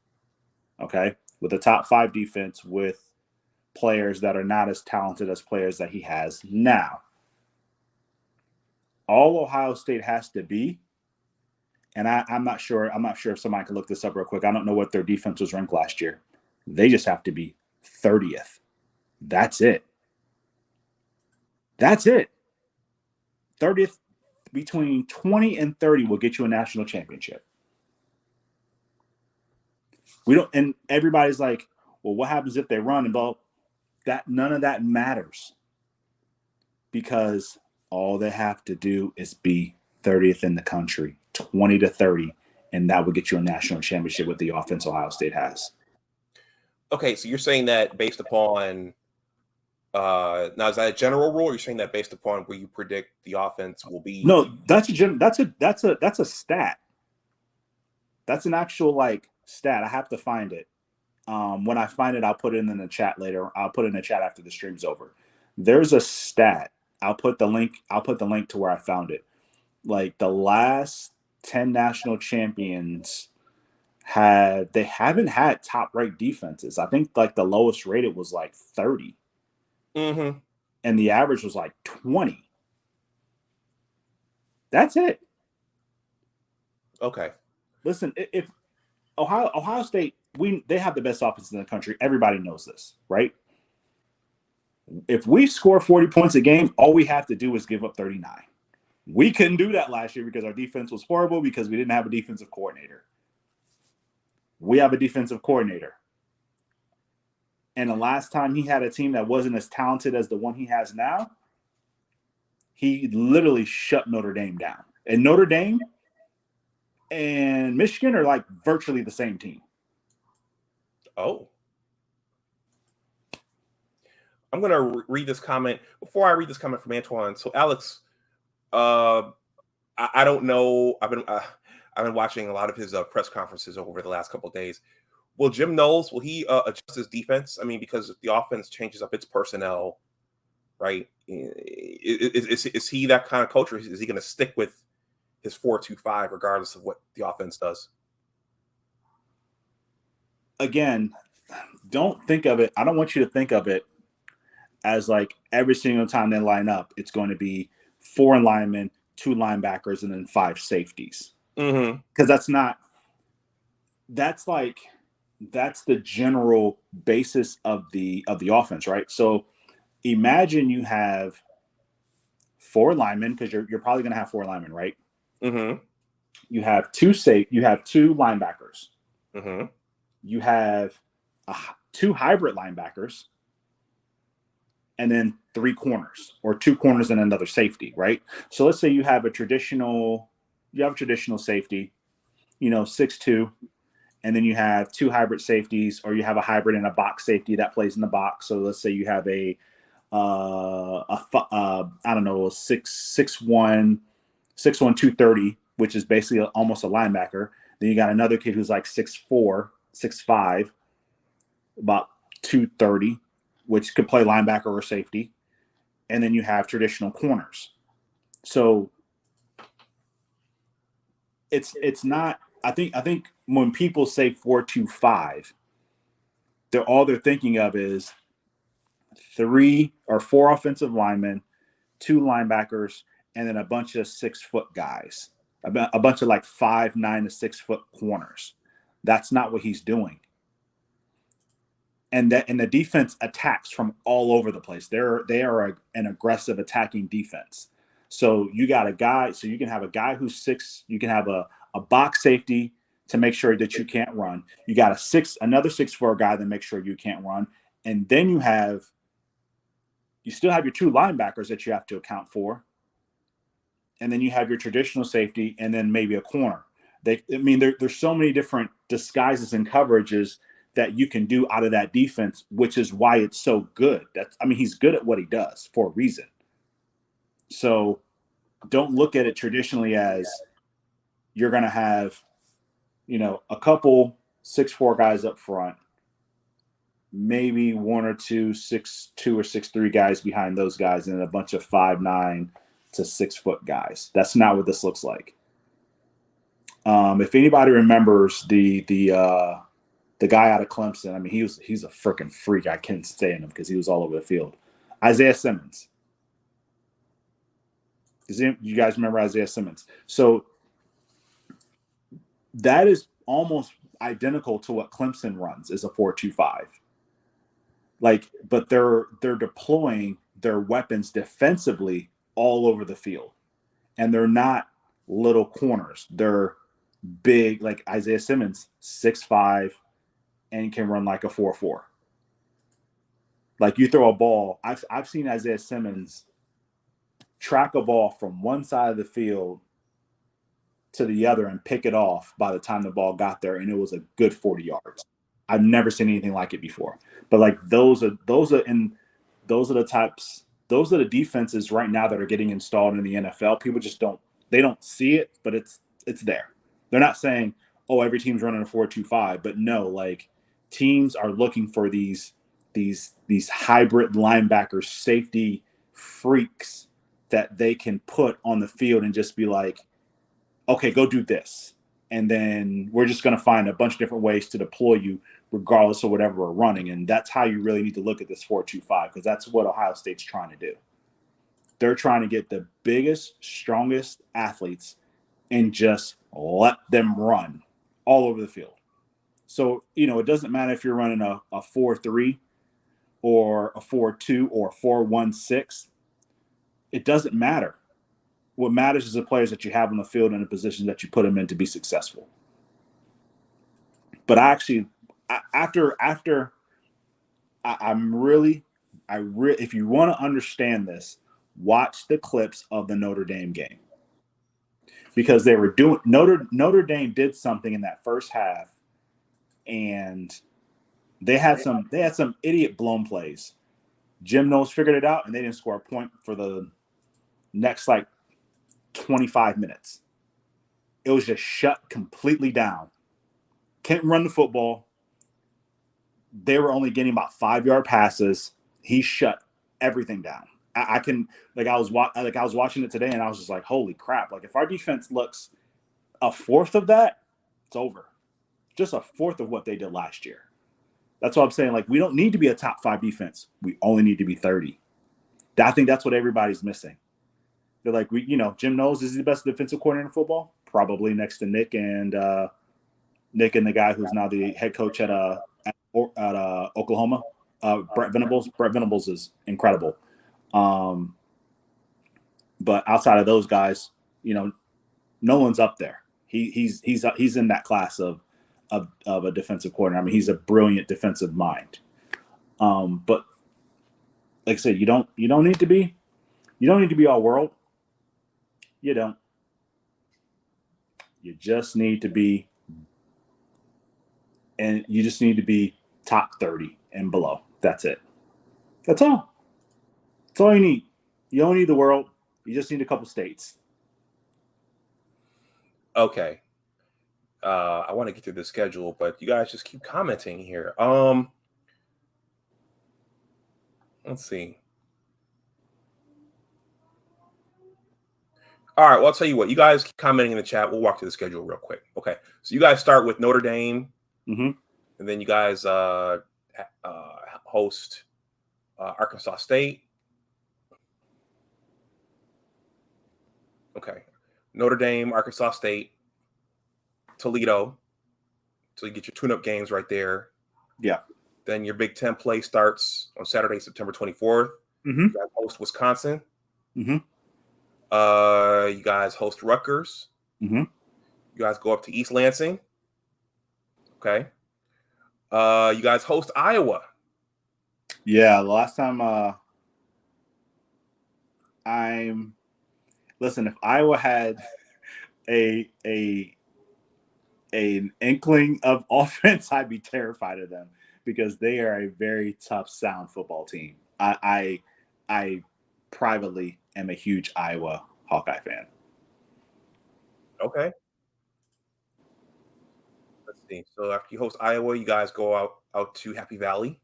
Okay, with a top 5 defense with players that are not as talented as players that he has now. All Ohio State has to be, and I'm not sure if somebody can look this up real quick. I don't know what their defense was ranked last year. They just have to be 30th. That's it. That's it. 30th, between 20 and 30 will get you a national championship. We don't, and everybody's like, well, what happens if they run? And none of that matters, because all they have to do is be 30th in the country, 20 to 30, and that would get you a national championship with the offense Ohio State has. Okay, so you're saying that based upon now, is that a general rule, or you're saying that based upon where you predict the offense will be? No, that's a stat. That's an actual stat. I have to find it. When I find it, I'll put it in the chat later. I'll put it in the chat after the stream's over. There's a stat. I'll put the link to where I found it. Like the last 10 national champions they haven't had top ranked defenses. I think the lowest rated was 30. Mm-hmm. And the average was 20. That's it. Okay. Listen, if Ohio State, they have the best offense in the country. Everybody knows this, right? If we score 40 points a game, all we have to do is give up 39. We couldn't do that last year because our defense was horrible, because we didn't have a defensive coordinator. We have a defensive coordinator. And the last time he had a team that wasn't as talented as the one he has now, he literally shut Notre Dame down. And Notre Dame and Michigan are virtually the same team. Oh. I'm going to read this comment. Before I read this comment from Antoine, so Alex, I don't know. I've been watching a lot of his press conferences over the last couple of days. Will Jim Knowles, will he adjust his defense? I mean, because if the offense changes up its personnel, right? Is he that kind of coach, or is he going to stick with his 4-2-5 regardless of what the offense does? Again, don't think of it. I don't want you to think of it as every single time they line up, it's going to be 4 linemen, 2 linebackers, and then 5 safeties. Mm-hmm. Because that's the general basis of the offense, right? So imagine you have 4 linemen, because you're probably going to have 4 linemen, right? Mm-hmm. You have 2 linebackers. Mm-hmm. you have two hybrid linebackers, and then 3 corners, or 2 corners and another safety, right? So let's say you have a traditional safety, 6'2", and then you have 2 hybrid safeties, or you have a hybrid and a box safety that plays in the box. So let's say you have a 6'1", 230, which is basically almost a linebacker. Then you got another kid who's like 6'4", 6'5", about 230, which could play linebacker or safety. And then you have traditional corners. So it's not, I think when people say 4-2-5, all they're thinking of is 3 or 4 offensive linemen, 2 linebackers, and then a bunch of 6-foot guys, a bunch of like 5'9" to 6-foot corners. That's not what he's doing. And the defense attacks from all over the place. They are an aggressive attacking defense. So you got a guy. So you can have a guy who's 6. You can have a box safety to make sure that you can't run. You got another 6'4" guy to make sure you can't run. And then you still have your 2 linebackers that you have to account for. And then you have your traditional safety, and then maybe a corner. There's so many different disguises and coverages that you can do out of that defense, which is why it's so good. He's good at what he does for a reason. So don't look at it traditionally as you're going to have, a couple 6'4" guys up front, maybe 1 or 2 6'2" or 6'3" guys behind those guys, and a bunch of 5'9" to 6-foot guys. That's not what this looks like. If anybody remembers the guy out of Clemson, he's a freaking freak. I can't stand him because he was all over the field. Isaiah Simmons. You guys remember Isaiah Simmons? So that is almost identical to what Clemson runs, is a 4-2-5. But they're deploying their weapons defensively all over the field, and they're not little corners. They're big, like Isaiah Simmons, 6'5", and can run like a 4-4. Like, you throw a ball. I've seen Isaiah Simmons track a ball from one side of the field to the other and pick it off by the time the ball got there, and it was a good 40 yards. I've never seen anything like it before. But like those are the defenses right now that are getting installed in the NFL. People just don't see it, but it's there. They're not saying, oh, every team's running a 4-2-5, but no, like, teams are looking for these hybrid linebackers, safety freaks that they can put on the field and just be like, okay, go do this. And then we're just going to find a bunch of different ways to deploy you regardless of whatever we're running. And that's how you really need to look at this 4-2-5, because that's what Ohio State's trying to do. They're trying to get the biggest, strongest athletes and just let them run all over the field. So, it doesn't matter if you're running a 4-3 or a 4-2 or 4-1-6. It doesn't matter. What matters is the players that you have on the field and the position that you put them in to be successful. But if you want to understand this, watch the clips of the Notre Dame game, because they were doing Notre Dame did something in that first half, and they had some idiot blown plays. Jim Knowles figured it out, and they didn't score a point for the next 25 minutes. It was just shut completely down. Can't run the football. They were only getting about 5-yard passes. He shut everything down. I was watching it today, and I was just like, holy crap. Like, if our defense looks a fourth of that, it's over. Just a fourth of what they did last year. That's what I'm saying. Like, we don't need to be a top 5 defense. We only need to be 30. I think that's what everybody's missing. They're like, Jim Knowles is the best defensive coordinator in football, probably next to Nick and the guy who's now the head coach at Oklahoma, Brett Venables. Brett Venables is incredible. But outside of those guys, no one's up there. He's in that class of of a defensive coordinator. I mean, he's a brilliant defensive mind. But like I said, you don't need to be all world. You don't. You just need to be, and you just need to be top 30 and below. That's it. That's all. That's all you need. You don't need the world. You just need a couple states. Okay. I want to get through the schedule, but you guys just keep commenting here. Let's see. All right. Well, I'll tell you what. You guys keep commenting in the chat. We'll walk through the schedule real quick. Okay. So you guys start with Notre Dame, Mm-hmm. and then you guys host Arkansas State. Okay. Notre Dame, Arkansas State, Toledo. So you get your tune-up games right there. Yeah. Then your Big Ten play starts on Saturday, September 24th. Mm-hmm. You guys host Wisconsin. Mm-hmm. You guys host Rutgers. Mm-hmm. You guys go up to East Lansing. Okay. You guys host Iowa. Yeah, the last time listen, if Iowa had an inkling of offense, I'd be terrified of them because they are a very tough, sound football team. I privately am a huge Iowa Hawkeye fan. Okay. Let's see. So after you host Iowa, you guys go out to Happy Valley.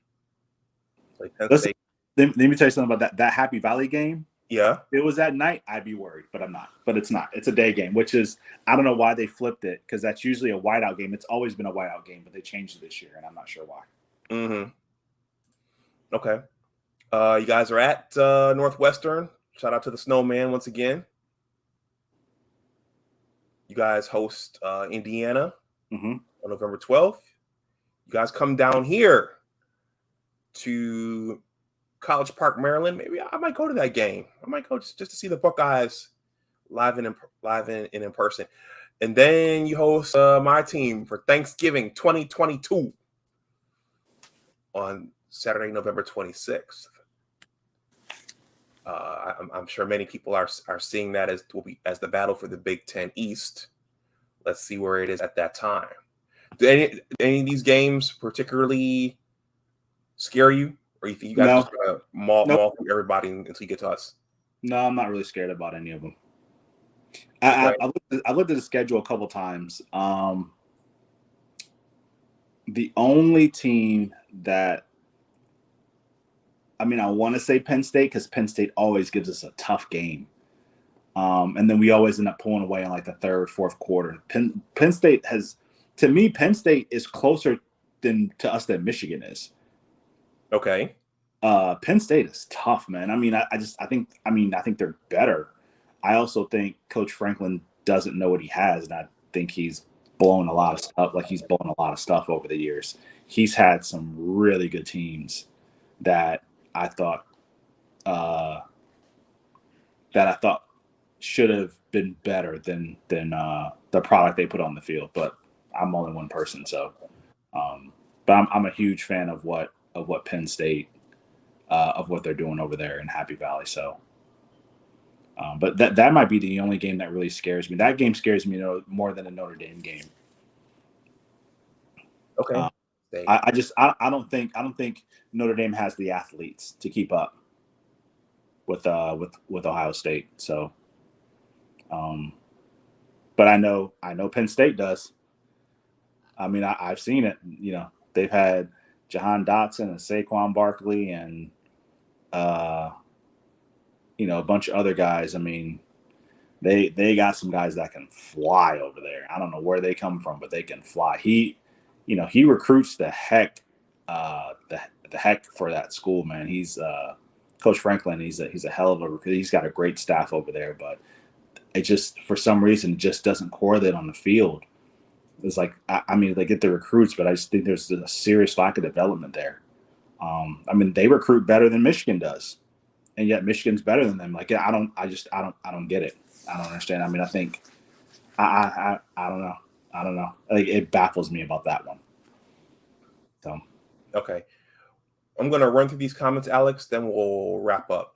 Like Penn Listen, State. let me tell you something about that Happy Valley game. Yeah. If it was at night, I'd be worried, but I'm not. But it's not. It's a day game, which is, I don't know why they flipped it, because that's usually a whiteout game. It's always been a whiteout game, but they changed it this year, and I'm not sure why. Mm-hmm. Okay. You guys are at Northwestern. Shout out to the Snowman once again. You guys host Indiana Mm-hmm. on November 12th. You guys come down here to College Park, Maryland. Maybe I might go to that game. I might go just to see the Buckeyes live and in person. And then you host my team for Thanksgiving 2022 on Saturday, November 26th. I'm sure many people are seeing that as the battle for the Big Ten East. Let's see where it is at that time. Do any of these games particularly scare you, or you think you guys are just gonna maul through everybody until you get to us? No, I'm not really scared about any of them. I looked at the schedule a couple times. The only team that, I want to say Penn State, because Penn State always gives us a tough game. And then we always end up pulling away in like the third, fourth quarter. Penn State has, to me, Penn State is closer to us than Michigan is. Okay. Penn State is tough, man. I think they're better. I also think Coach Franklin doesn't know what he has, and I think he's blown a lot of stuff. Like, he's blown a lot of stuff over the years. He's had some really good teams that I thought should have been better than the product they put on the field. But I'm only one person, so. But I'm a huge fan of what Penn State, of what they're doing over there in Happy Valley. So, but that might be the only game that really scares me. That game scares me more than a Notre Dame game. Okay. I don't think Notre Dame has the athletes to keep up with Ohio State. So, but I know Penn State does. I've seen it. They've had Jahan Dotson and Saquon Barkley and a bunch of other guys. They got some guys that can fly over there. I don't know where they come from, but they can fly. He recruits the heck for that school, man. He's Coach Franklin. He's a hell of a recruit. He's got a great staff over there, but it just, for some reason, just doesn't correlate on the field. It's like, they get the recruits, but I just think there's a serious lack of development there. They recruit better than Michigan does, and yet Michigan's better than them. Like, I don't get it. I don't understand. I don't know. I don't know. Like, it baffles me about that one. So, okay. I'm going to run through these comments, Alex, then we'll wrap up.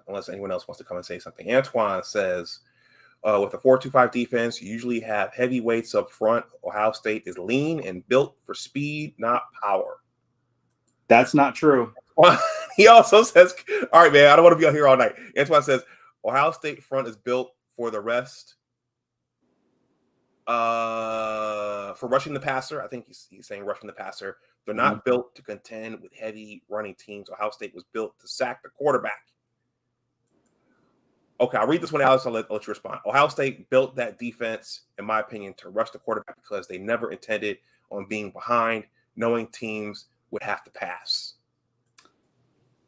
Unless anyone else wants to come and say something. Antoine says, with a 4-2-5 defense, you usually have heavyweights up front. Ohio State is lean and built for speed, not power. that's not true. He also says, all right, man, I don't want to be out here all night. Antoine says, Ohio State front is built for the rest. For rushing the passer, I think he's saying rushing the passer. They're not built to contend with heavy running teams. Ohio State was built to sack the quarterback. Okay, I'll read this one, Alex. I'll let you respond. Ohio State built that defense, in my opinion, to rush the quarterback because they never intended on being behind, knowing teams would have to pass.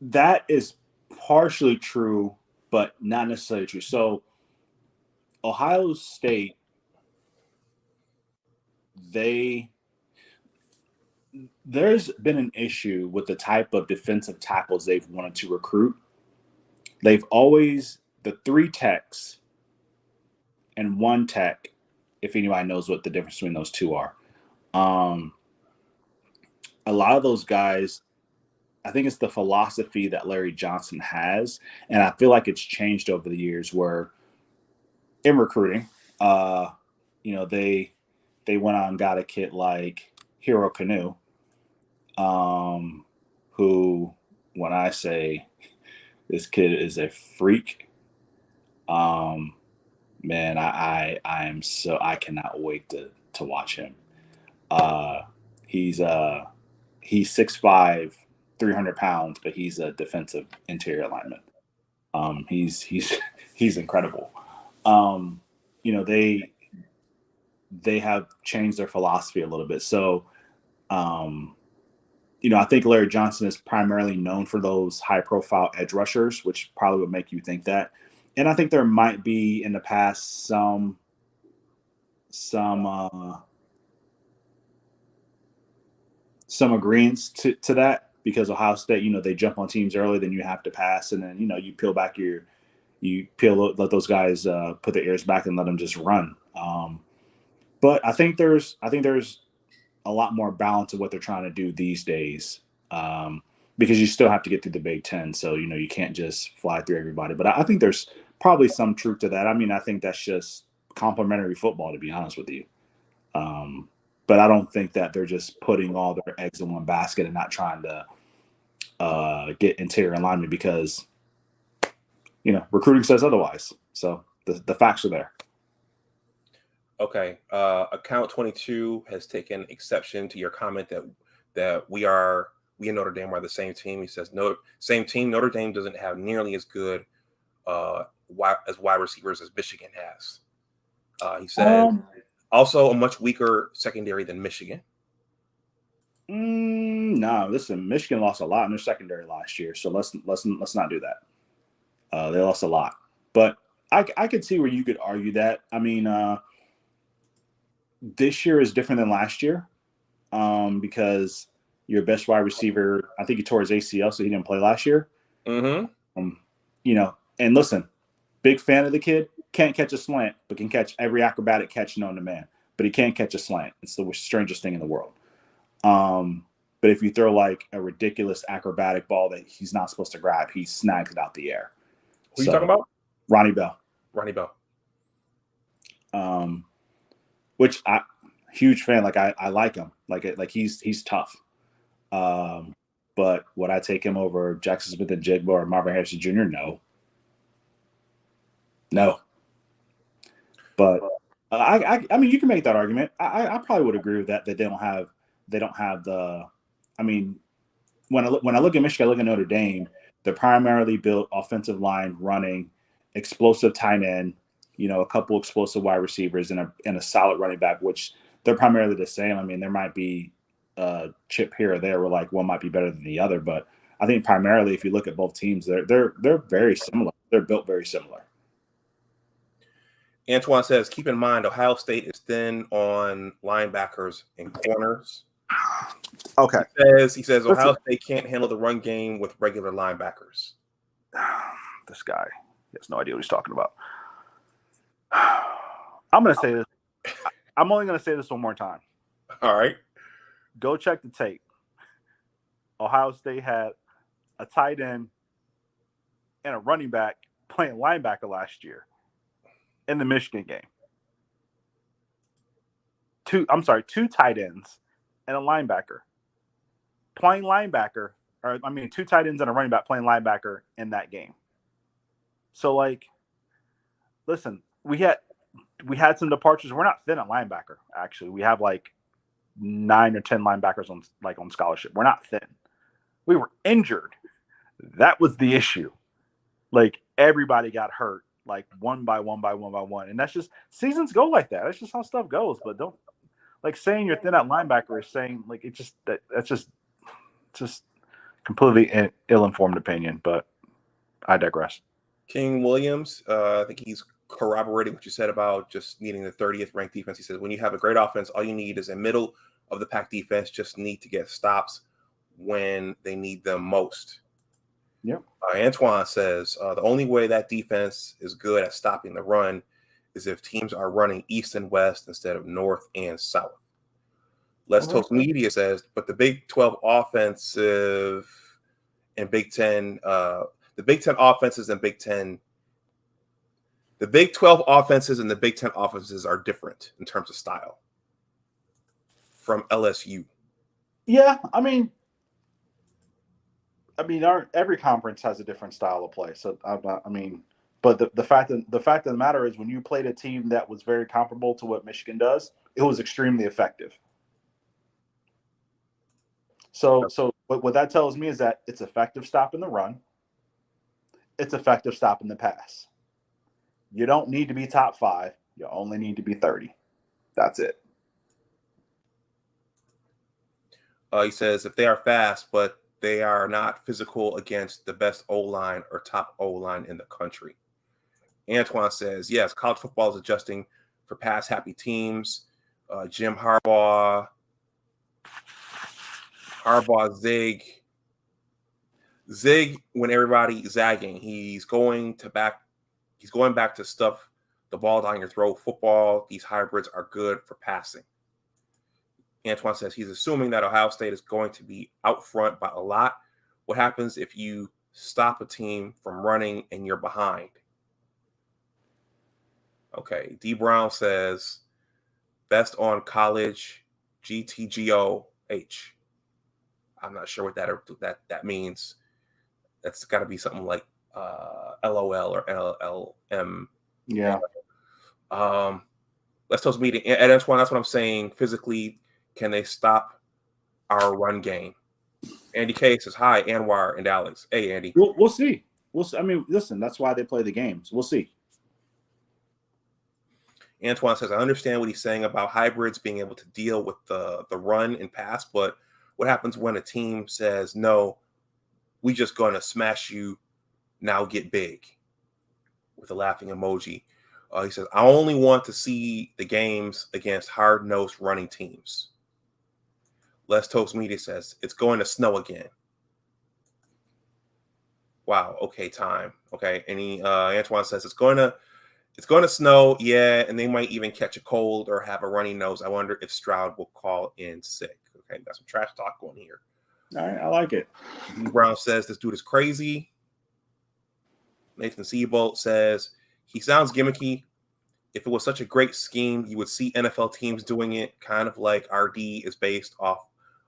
That is partially true, but not necessarily true. So, Ohio State, there's been an issue with the type of defensive tackles they've wanted to recruit. They've always, the 3 techs and 1 tech, if anybody knows what the difference between those two are. A lot of those guys, I think it's the philosophy that Larry Johnson has, and I feel like it's changed over the years where in recruiting, they went out and got a kid like Hero Canoe, who, when I say this kid is a freak, man, I cannot wait to watch him. He's 6'5", 300 pounds, but he's a defensive interior lineman. He's incredible. They have changed their philosophy a little bit. So, I think Larry Johnson is primarily known for those high-profile edge rushers, which probably would make you think that. And I think there might be in the past some agreements to that, because Ohio State, they jump on teams early, then you have to pass, and then let those guys put their ears back and let them just run. But I think there's a lot more balance of what they're trying to do these days, because you still have to get through the Big Ten, so you can't just fly through everybody. But I think there's probably some truth to that. I mean, I think that's just complimentary football, to be honest with you. But I don't think that they're just putting all their eggs in one basket and not trying to get interior alignment, because recruiting says otherwise. So the facts are there. Okay. Account 22 has taken exception to your comment that we and Notre Dame are the same team. He says, no, same team. Notre Dame doesn't have nearly as good as wide receivers as Michigan has. He said also a much weaker secondary than Michigan. No, listen, Michigan lost a lot in their secondary last year, so let's not do that. They lost a lot, but I could see where you could argue that. I mean, this year is different than last year, because your best wide receiver, I think he tore his ACL, so he didn't play last year. Mm-hmm. And listen, big fan of the kid. Can't catch a slant, but can catch every acrobatic catch known to man. But he can't catch a slant. It's the strangest thing in the world. But if you throw like a ridiculous acrobatic ball that he's not supposed to grab, he snags it out the air. Who are you talking about? Ronnie Bell. Which huge fan. Like I like him. Like he's tough. But would I take him over Jackson Smith and Jigba or Marvin Harrison Jr.? No. But I mean, you can make that argument. I probably would agree with that. That they don't have the. I mean, when I look at Michigan, I look at Notre Dame. They're primarily built offensive line, running, explosive tight end. A couple explosive wide receivers and a solid running back, which they're primarily the same. I mean, there might be a chip here or there where like one might be better than the other, but I think primarily if you look at both teams, they're very similar. They're built very similar. Antoine says, keep in mind, Ohio State is thin on linebackers and corners. Okay. He says Ohio State can't handle the run game with regular linebackers. This guy, he has no idea what he's talking about. I'm going to say this. I'm only going to say this one more time. All right. Go check the tape. Ohio State had a tight end and a running back playing linebacker last year in the Michigan game. Two tight ends and a linebacker playing linebacker, two tight ends and a running back playing linebacker in that game. So, like, listen, we had some departures. We're not thin at linebacker, actually. We have like 9 or 10 linebackers on scholarship. We're not thin. We were injured. That was the issue. Like, everybody got hurt, like one by one. And that's just, seasons go like that. That's just how stuff goes. But don't, like, saying you're thin at linebacker is saying, like, that's just completely ill-informed opinion. But I digress. King Williams, I think he's corroborating what you said about just needing the 30th ranked defense. He says, when you have a great offense, all you need is a middle of the pack defense. Just need to get stops when they need them most. Yep. Antoine says, the only way that defense is good at stopping the run is if teams are running east and west instead of north and south. Let's Toast Media says, but the Big 12 offensive and Big 10, the Big 10 offenses and Big 10, the Big 12 offenses and the Big 10 offenses are different in terms of style from LSU. Yeah, I mean, every conference has a different style of play. So but the fact of the matter is, when you played a team that was very comparable to what Michigan does, it was extremely effective. So what that tells me is that it's effective stopping the run. It's effective stopping the pass. You don't need to be top 5. You only need to be 30. That's it. He says, if they are fast, but they are not physical against the best O-line or top O-line in the country. Antoine says, yes, college football is adjusting for pass-happy teams. Jim Harbaugh, zig when everybody zagging. He's going back to stuff the ball down your throat. Football, these hybrids are good for passing. Antoine says he's assuming that Ohio State is going to be out front by a lot. What happens if you stop a team from running and you're behind? Okay. D. Brown says best on college GTGOH. I'm not sure what that means. That's got to be something like LOL or LLM. Yeah. Let's Toast Media. And Antoine, that's what I'm saying. Physically, can they stop our run game? Andy K says, hi, Anwar and Alex. Hey, Andy. We'll see. We'll see. I mean, listen, that's why they play the games. We'll see. Antoine says, I understand what he's saying about hybrids being able to deal with the run and pass, but what happens when a team says, no, we just going to smash you, now get big, with a laughing emoji. He says, I only want to see the games against hard-nosed running teams. Les Toast Media says, it's going to snow again. Wow, okay, time. Okay, and Antoine says, it's going to snow, yeah, and they might even catch a cold or have a runny nose. I wonder if Stroud will call in sick. Okay, got some trash talk going here. All right, I like it. Brown says, this dude is crazy. Nathan Seabolt says, he sounds gimmicky. If it was such a great scheme, you would see NFL teams doing it, kind of like RD is based off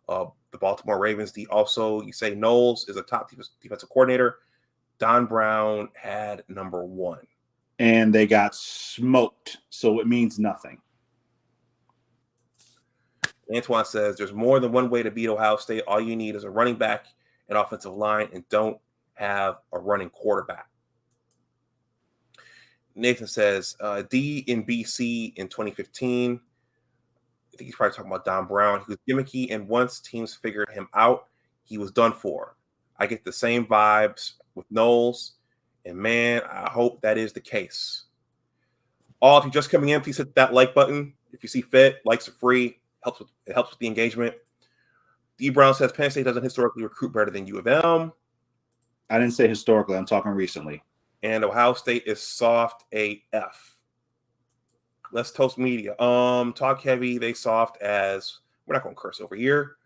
of the Baltimore Ravens D. Also, you say Knowles is a top defensive coordinator. Don Brown had number 1. And they got smoked, so it means nothing. Antoine says, there's more than one way to beat Ohio State. All you need is a running back and offensive line, and don't have a running quarterback. Nathan says, D in BC in 2015. I think he's probably talking about Don Brown. He was gimmicky, and once teams figured him out, he was done for. I get the same vibes with Knowles, and man, I hope that is the case. If you're just coming in, please hit that like button. If you see fit, likes are free. It helps with the engagement. D. Brown says Penn State doesn't historically recruit better than U of M. I didn't say historically. I'm talking recently. And Ohio State is soft AF. Let's toast media. Talk heavy, they soft as we're not gonna curse over here.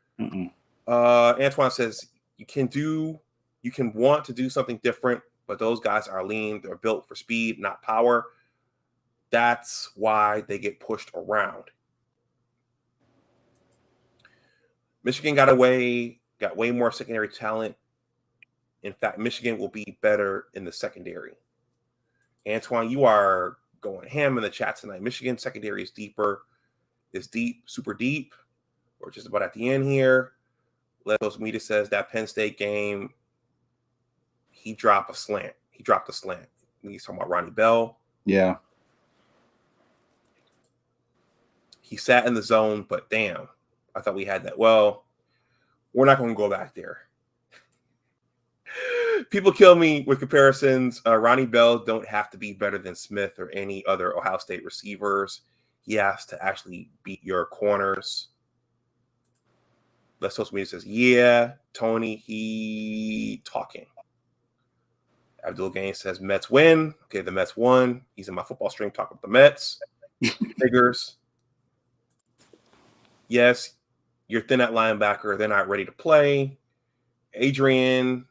Antoine says you can want to do something different, but those guys are lean, they're built for speed, not power. That's why they get pushed around. Michigan got way more secondary talent. In fact, Michigan will be better in the secondary. Antoine, you are going ham in the chat tonight. Michigan secondary is deep, super deep. We're just about at the end here. Letos Media says that Penn State game, he dropped a slant. He's talking about Ronnie Bell. Yeah. He sat in the zone, but damn, I thought we had that. Well, we're not going to go back there. People kill me with comparisons. Ronnie Bell don't have to be better than Smith or any other Ohio State receivers. He has to actually beat your corners. Let's Social Media says, yeah, Tony, he talking. Abdul Gaines says, Mets win. Okay, the Mets won. He's in my football stream talking about the Mets. Figures. Yes, you're thin at linebacker. They're not ready to play. Adrian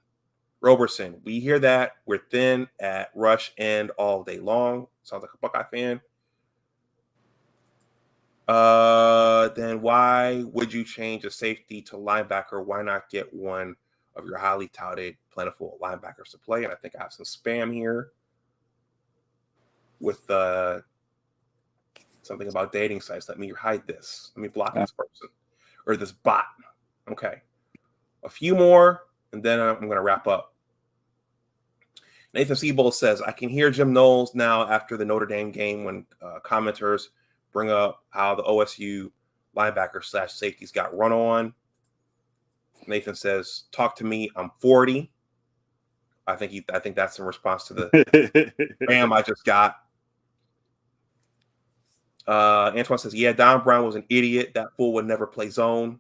Roberson, we hear that. We're thin at rush end all day long. Sounds like a Buckeye fan. Then why would you change a safety to linebacker? Why not get one of your highly touted, plentiful linebackers to play? And I think I have some spam here with something about dating sites. Let me hide this. Let me block this person or this bot. Okay. A few more, and then I'm going to wrap up. Nathan Siebold says, I can hear Jim Knowles now after the Notre Dame game when commenters bring up how the OSU linebacker / safeties got run on. Nathan says, talk to me. I'm 40. I think that's in response to the spam I just got. Antoine says, yeah, Don Brown was an idiot. That fool would never play zone.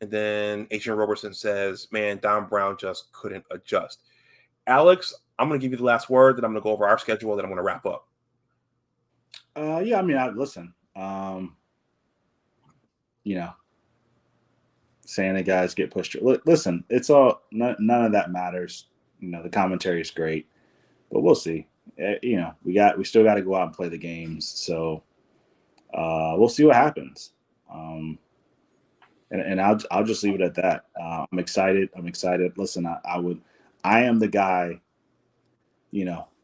And then Adrian Robertson says, man, Don Brown just couldn't adjust. Alex, I'm going to give you the last word, then I'm going to go over our schedule, then I'm going to wrap up. Yeah, I mean, listen, saying that guys get pushed. Listen, it's all, none of that matters. The commentary is great, but we'll see. We still got to go out and play the games. So we'll see what happens. And I'll just leave it at that. I'm excited. Listen, I am the guy,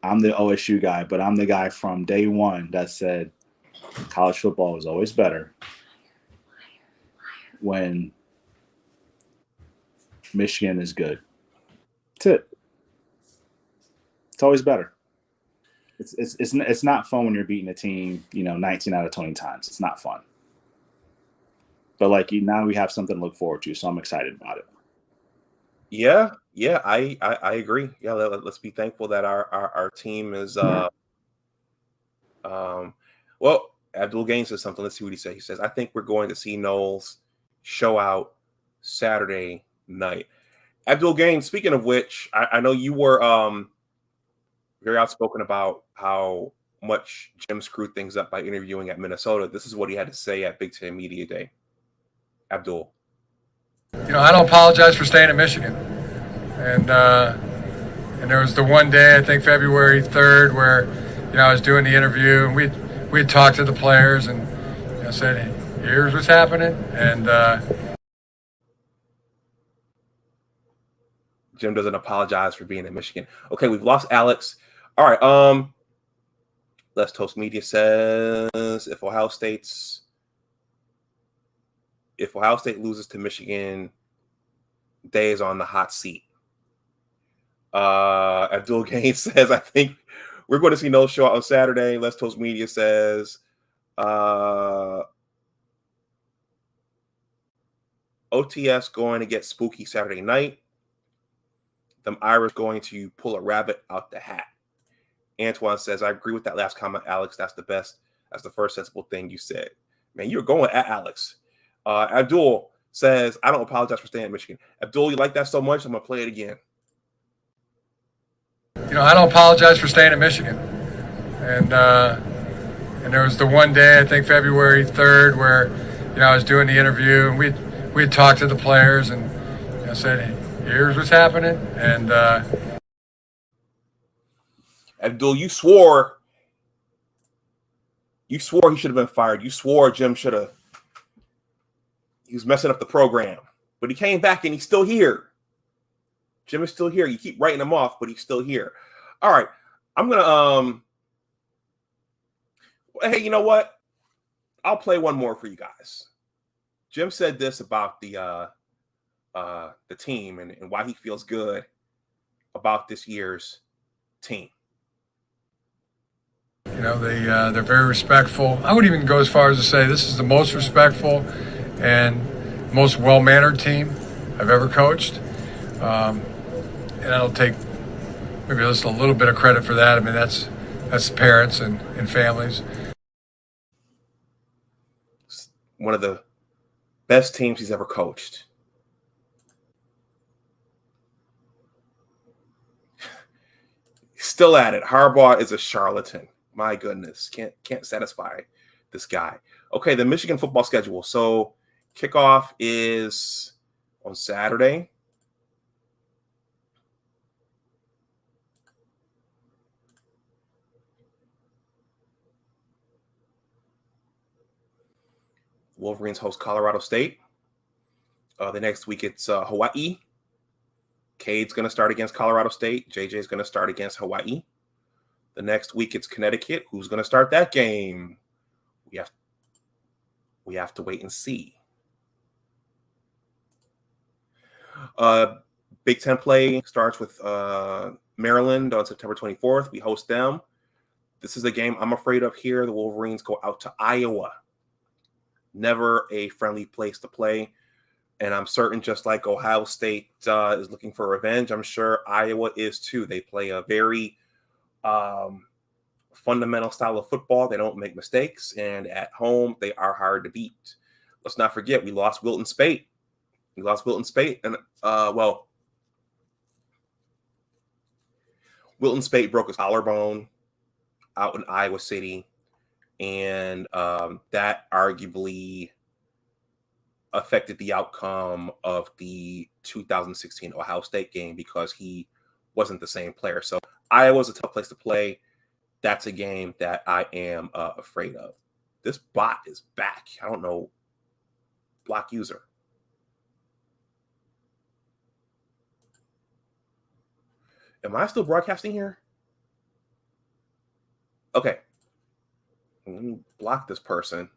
I'm the OSU guy, but I'm the guy from day one that said college football is always better when Michigan is good. That's it. It's always better. It's not fun when you're beating a team, 19 out of 20 times. It's not fun. But now we have something to look forward to, so I'm excited about it. Yeah, I agree. Yeah, let's be thankful that our team is well, Abdul Gaines says something. Let's see what he says. He says, I think we're going to see Knowles show out Saturday night. Abdul Gaines, speaking of which, I know you were very outspoken about how much Jim screwed things up by interviewing at Minnesota. This is what he had to say at Big Ten Media Day. Abdul. I don't apologize for staying in Michigan. And there was the one day, I think February 3rd, where, I was doing the interview and we'd talked to the players and said, here's what's happening. And Jim doesn't apologize for being in Michigan. Okay, we've lost Alex. All right. Let's Toast Media says if Ohio State loses to Michigan, Day is on the hot seat. Abdul Gaines says, I think we're going to see no show on Saturday. Let's Toast Media says, OTS going to get spooky Saturday night. Them Irish going to pull a rabbit out the hat. Antoine says, I agree with that last comment, Alex. That's the best. That's the first sensible thing you said. Man, you're going at Alex. Abdul says, I don't apologize for staying in Michigan. Abdul, you like that so much, I'm going to play it again. I don't apologize for staying in Michigan. And And there was the one day, I think February 3rd, where I was doing the interview, and we had talked to the players, and said, "Here's what's happening." And Abdul, you swore he should have been fired. You swore Jim should have. He was messing up the program, but he came back and he's still here. Jim is still here. You keep writing him off, but he's still here. All right, I'm gonna Hey, you know what? I'll play one more for you guys. Jim said this about the team and why he feels good about this year's team. They're very respectful. I would even go as far as to say this is the most respectful and most well-mannered team I've ever coached. And I'll take maybe just a little bit of credit for that. I mean, that's parents and families. One of the best teams he's ever coached. Still at it. Harbaugh is a charlatan. My goodness, can't satisfy this guy. Okay, the Michigan football schedule. So kickoff is on Saturday. Wolverines host Colorado State. The next week it's Hawaii. Cade's going to start against Colorado State. JJ's going to start against Hawaii. The next week it's Connecticut. Who's going to start that game? We have to wait and see. Big Ten play starts with Maryland on September 24th. We host them. This is a game I'm afraid of here. The Wolverines go out to Iowa. Never a friendly place to play. And I'm certain, just like Ohio State is looking for revenge, I'm sure Iowa is too. They play a very fundamental style of football. They don't make mistakes. And at home, they are hard to beat. Let's not forget, we lost Wilton Spate. And, Wilton Spate broke his collarbone out in Iowa City. And that arguably affected the outcome of the 2016 Ohio State game because he wasn't the same player. So Iowa's a tough place to play. That's a game that I am afraid of. This bot is back. I don't know. Block user. Am I still broadcasting here? Okay. Let me block this person.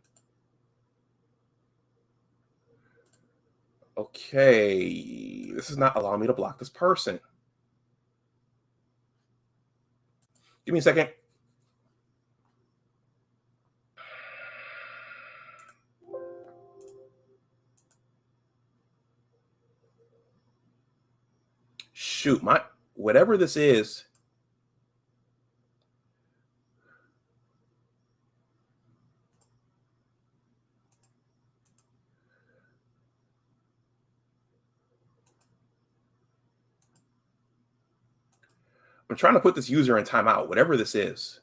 Okay. This is not allowing me to block this person. Give me a second. Shoot, whatever this is. I'm trying to put this user in timeout, whatever this is.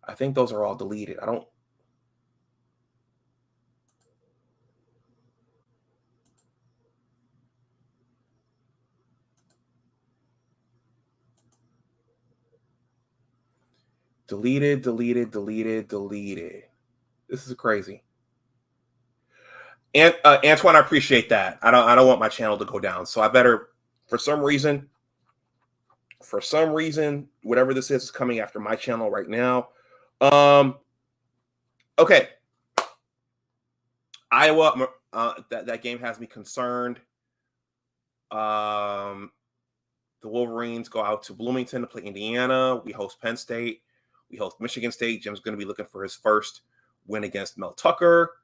I think those are all deleted. I don't. Deleted. This is crazy. And Antoine, I appreciate that. I don't want my channel to go down. So I better, for some reason, whatever this is coming after my channel right now. Okay. Iowa, that game has me concerned. The Wolverines go out to Bloomington to play Indiana. We host Penn State. We host Michigan State. Jim's going to be looking for his first win against Mel Tucker.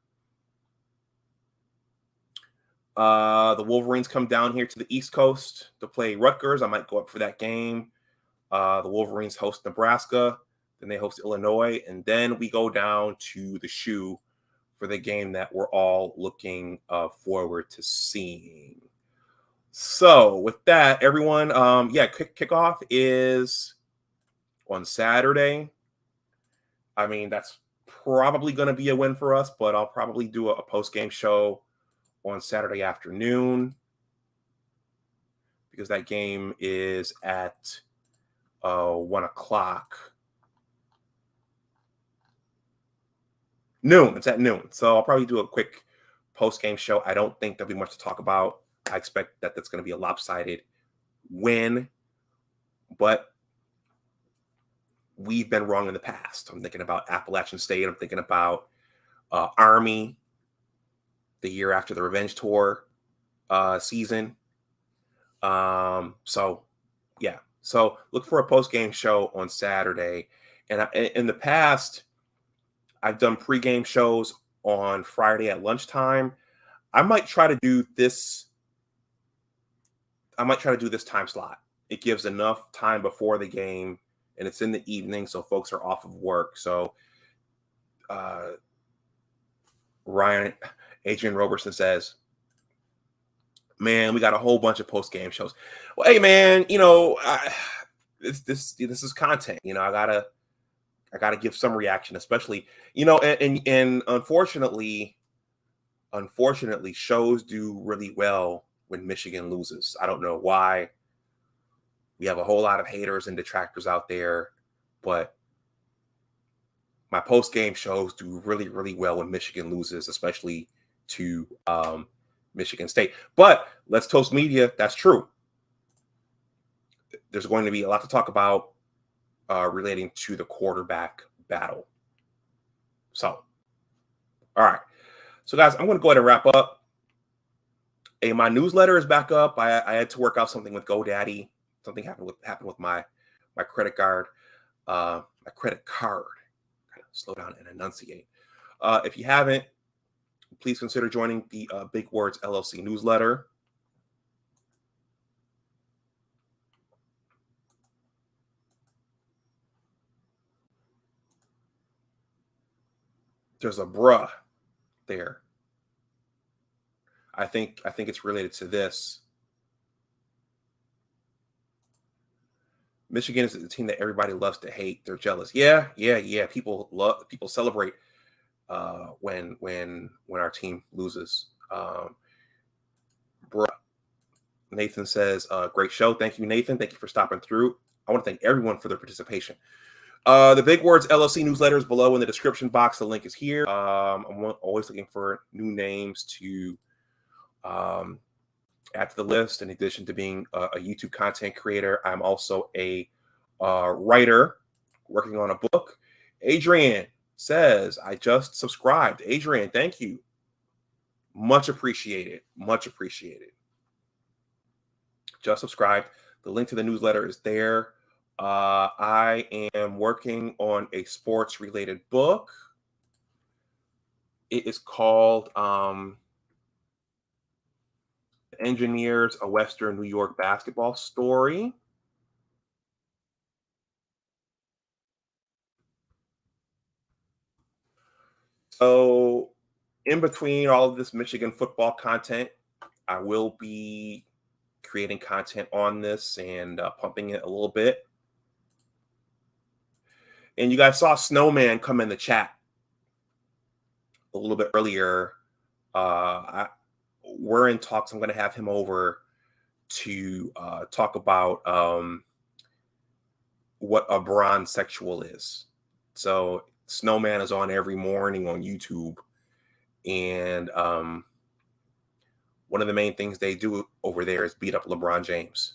The Wolverines come down here to the East Coast to play Rutgers. I might go up for that game. The Wolverines host Nebraska. Then they host Illinois. And then we go down to the Shoe for the game that we're all looking forward to seeing. So with that, everyone, kickoff is on Saturday. I mean, that's probably going to be a win for us, but I'll probably do a post-game show on Saturday afternoon because that game is at 1 o'clock. Noon. It's at noon. So I'll probably do a quick post-game show. I don't think there'll be much to talk about. I expect that that's going to be a lopsided win, but we've been wrong in the past. I'm thinking about Appalachian State. I'm thinking about Army the year after the Revenge Tour season. So, yeah. So look for a post-game show on Saturday. And in the past, I've done pregame shows on Friday at lunchtime. I might try to do this. I might try to do this time slot. It gives enough time before the game, and it's in the evening, so folks are off of work. So, Adrian Roberson says, "Man, we got a whole bunch of post game shows." Well, hey, man, you know, this is content. You know, I gotta give some reaction, especially, you know, and unfortunately, shows do really well when Michigan loses. I don't know why. We have a whole lot of haters and detractors out there, but my post-game shows do really, really well when Michigan loses, especially to Michigan State. But Let's Toast Media, that's true. There's going to be a lot to talk about relating to the quarterback battle. So, all right. So, guys, I'm going to go ahead and wrap up. Hey, my newsletter is back up. I had to work out something with GoDaddy. Something happened with my credit card. My credit card. Gotta slow down and enunciate. If you haven't, please consider joining the Big Words LLC newsletter. There's a bruh there. I think it's related to this. Michigan is a team that everybody loves to hate. They're jealous. Yeah. People celebrate when our team loses. Bruh. Nathan says, great show. Thank you, Nathan. Thank you for stopping through. I want to thank everyone for their participation. The Big Words LLC newsletter is below in the description box. The link is here. I'm always looking for new names to add to the list. In addition to being a YouTube content creator, I'm also a writer working on a book. Adrian says, I just subscribed. Adrian, thank you. Much appreciated. Much appreciated. Just subscribed. The link to the newsletter is there. I am working on a sports related book. It is called Engineers, a Western New York Basketball Story. So in between all of this Michigan football content, I will be creating content on this and pumping it a little bit. And you guys saw Snowman come in the chat a little bit earlier. We're in talks. I'm going to have him over to talk about what a bronzexual is. So Snowman is on every morning on YouTube. And one of the main things they do over there is beat up LeBron James.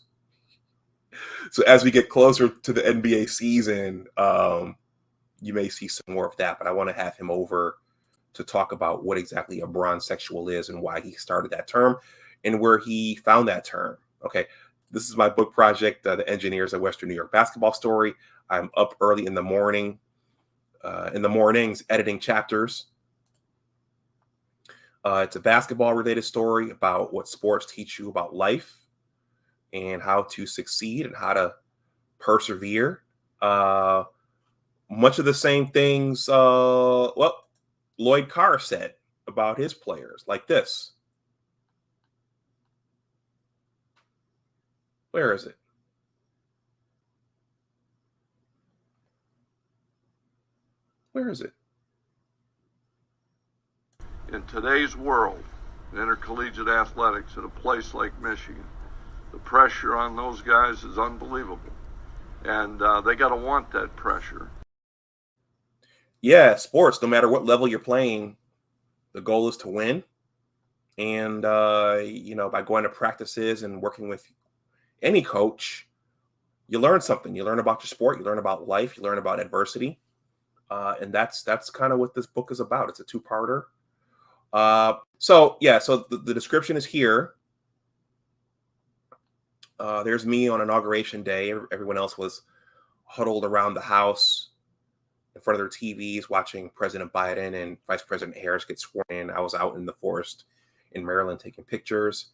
So as we get closer to the NBA season, you may see some more of that. But I want to have him over to talk about what exactly a bronzexual is and why he started that term and where he found that term. Okay, this is my book project, The Engineers, a Western New York Basketball Story. I'm up early in the morning, mornings, editing chapters. It's a basketball-related story about what sports teach you about life and how to succeed and how to persevere. Much of the same things, Lloyd Carr said about his players, like this. Where is it? Where is it? In today's world, intercollegiate athletics at a place like Michigan, the pressure on those guys is unbelievable. And they got to want that pressure. Yeah, sports, no matter what level you're playing, the goal is to win. And, by going to practices and working with any coach, you learn something. You learn about your sport. You learn about life. You learn about adversity. And that's kind of what this book is about. It's a two-parter. So the description is here. There's me on Inauguration Day. Everyone else was huddled around the house in front of their TVs watching President Biden and Vice President Harris get sworn in. I was out in the forest in Maryland taking pictures.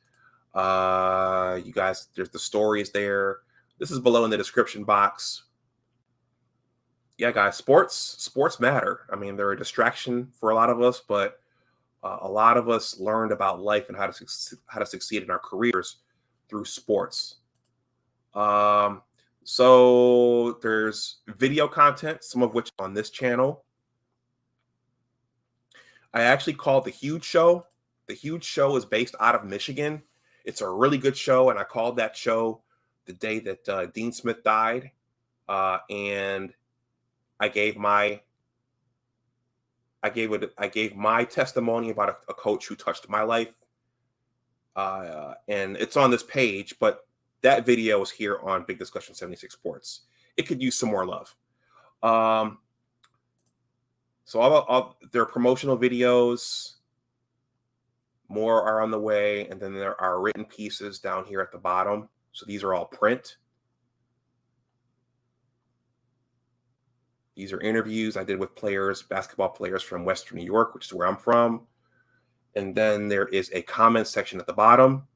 You guys, there's the stories there. This is below in the description box. Yeah, guys, sports matter. I mean, they're a distraction for a lot of us, but a lot of us learned about life and how to succeed in our careers through sports. So there's video content, some of which on this channel. I actually called The Huge Show. The Huge Show is based out of Michigan. It's a really good show, and I called that show the day that Dean Smith died, and I gave my testimony about a coach who touched my life, and it's on this page. But that video is here on Big Discussion 76 Sports. It could use some more love. So there are promotional videos. More are on the way, and then there are written pieces down here at the bottom. So these are all print. These are interviews I did with basketball players from Western New York, which is where I'm from. And then there is a comment section at the bottom.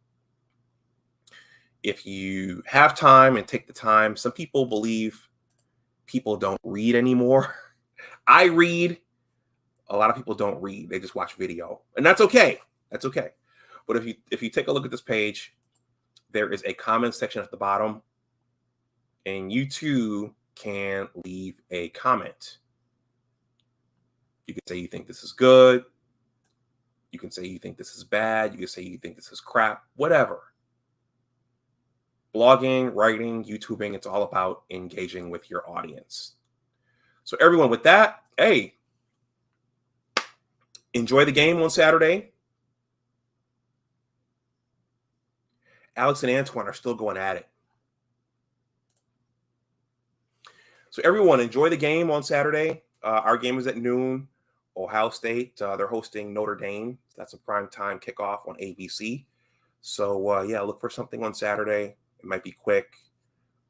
If you have time and take the time, some people believe people don't read anymore. I read. A lot of people don't read. They just watch video. And that's okay. That's okay. But if you take a look at this page, there is a comment section at the bottom. And you too can leave a comment. You can say you think this is good. You can say you think this is bad. You can say you think this is crap. Whatever. Blogging, writing, YouTubing, it's all about engaging with your audience. So everyone, with that, hey, enjoy the game on Saturday. Alex and Antoine are still going at it. So everyone, enjoy the game on Saturday. Our game is at noon. Ohio State, they're hosting Notre Dame. That's a primetime kickoff on ABC. So, look for something on Saturday. It might be quick.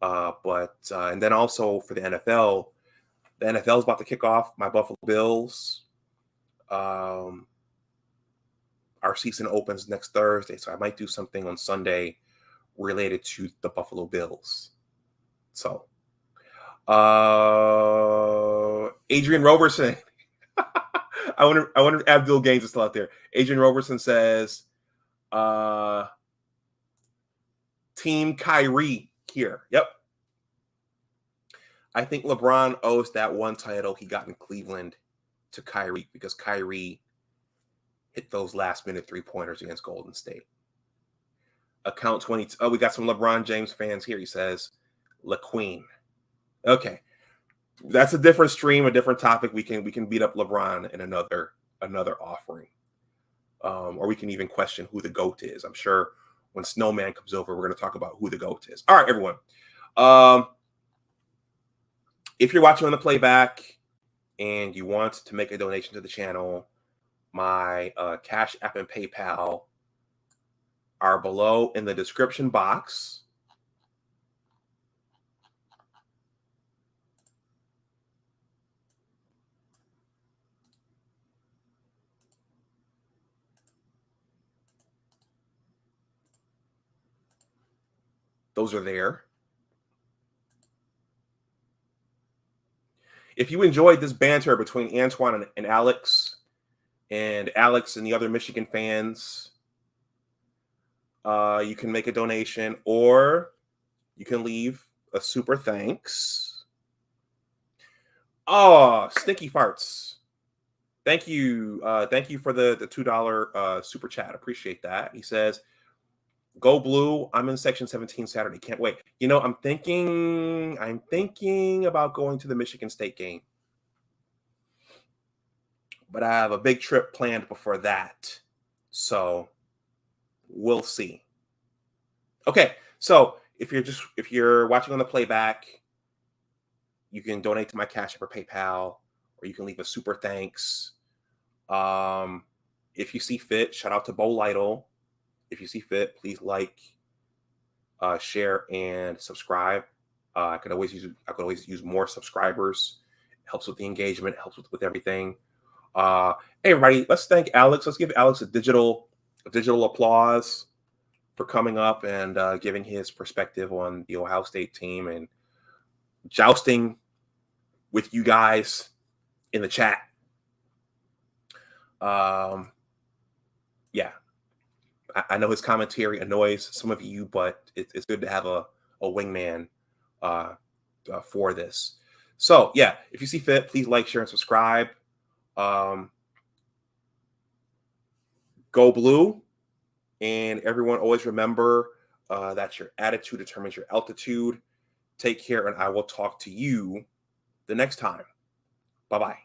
And then also for the NFL is about to kick off. My Buffalo Bills. Our season opens next Thursday, so I might do something on Sunday related to the Buffalo Bills. So, Adrian Roberson. I wonder if Abdul Gaines is still out there. Adrian Roberson says, Team Kyrie here. Yep. I think LeBron owes that one title he got in Cleveland to Kyrie because Kyrie hit those last-minute three-pointers against Golden State. Account 22. Oh, we got some LeBron James fans here. He says, LaQueen. Okay. That's a different stream, a different topic. We can beat up LeBron in another offering. Or we can even question who the GOAT is. I'm sure when Snowman comes over, we're going to talk about who the GOAT is. All right, everyone. If you're watching on the playback and you want to make a donation to the channel, my Cash App and PayPal are below in the description box. Those are there. If you enjoyed this banter between Antoine and Alex and the other Michigan fans, you can make a donation or you can leave a super thanks. Oh, Stinky Farts. Thank you. Thank you for the $2 super chat. Appreciate that. He says, "Go Blue. I'm in section 17 Saturday. Can't wait." You know, I'm thinking about going to the Michigan State game. But I have a big trip planned before that. So we'll see. Okay. So if you're watching on the playback, you can donate to my Cash App or PayPal, or you can leave a super thanks. If you see fit, shout out to Bo Lytle. If you see fit, please like, share, and subscribe. I could always use more subscribers. It helps with the engagement, helps with everything. Hey everybody, let's thank Alex. Let's give Alex a digital applause for coming up and giving his perspective on the Ohio State team and jousting with you guys in the chat. Yeah, I know his commentary annoys some of you, but it's good to have a wingman for this. So yeah, if you see fit, please like, share, and subscribe. Go Blue, and everyone always remember that your attitude determines your altitude. Take care, and I will talk to you the next time. Bye-bye.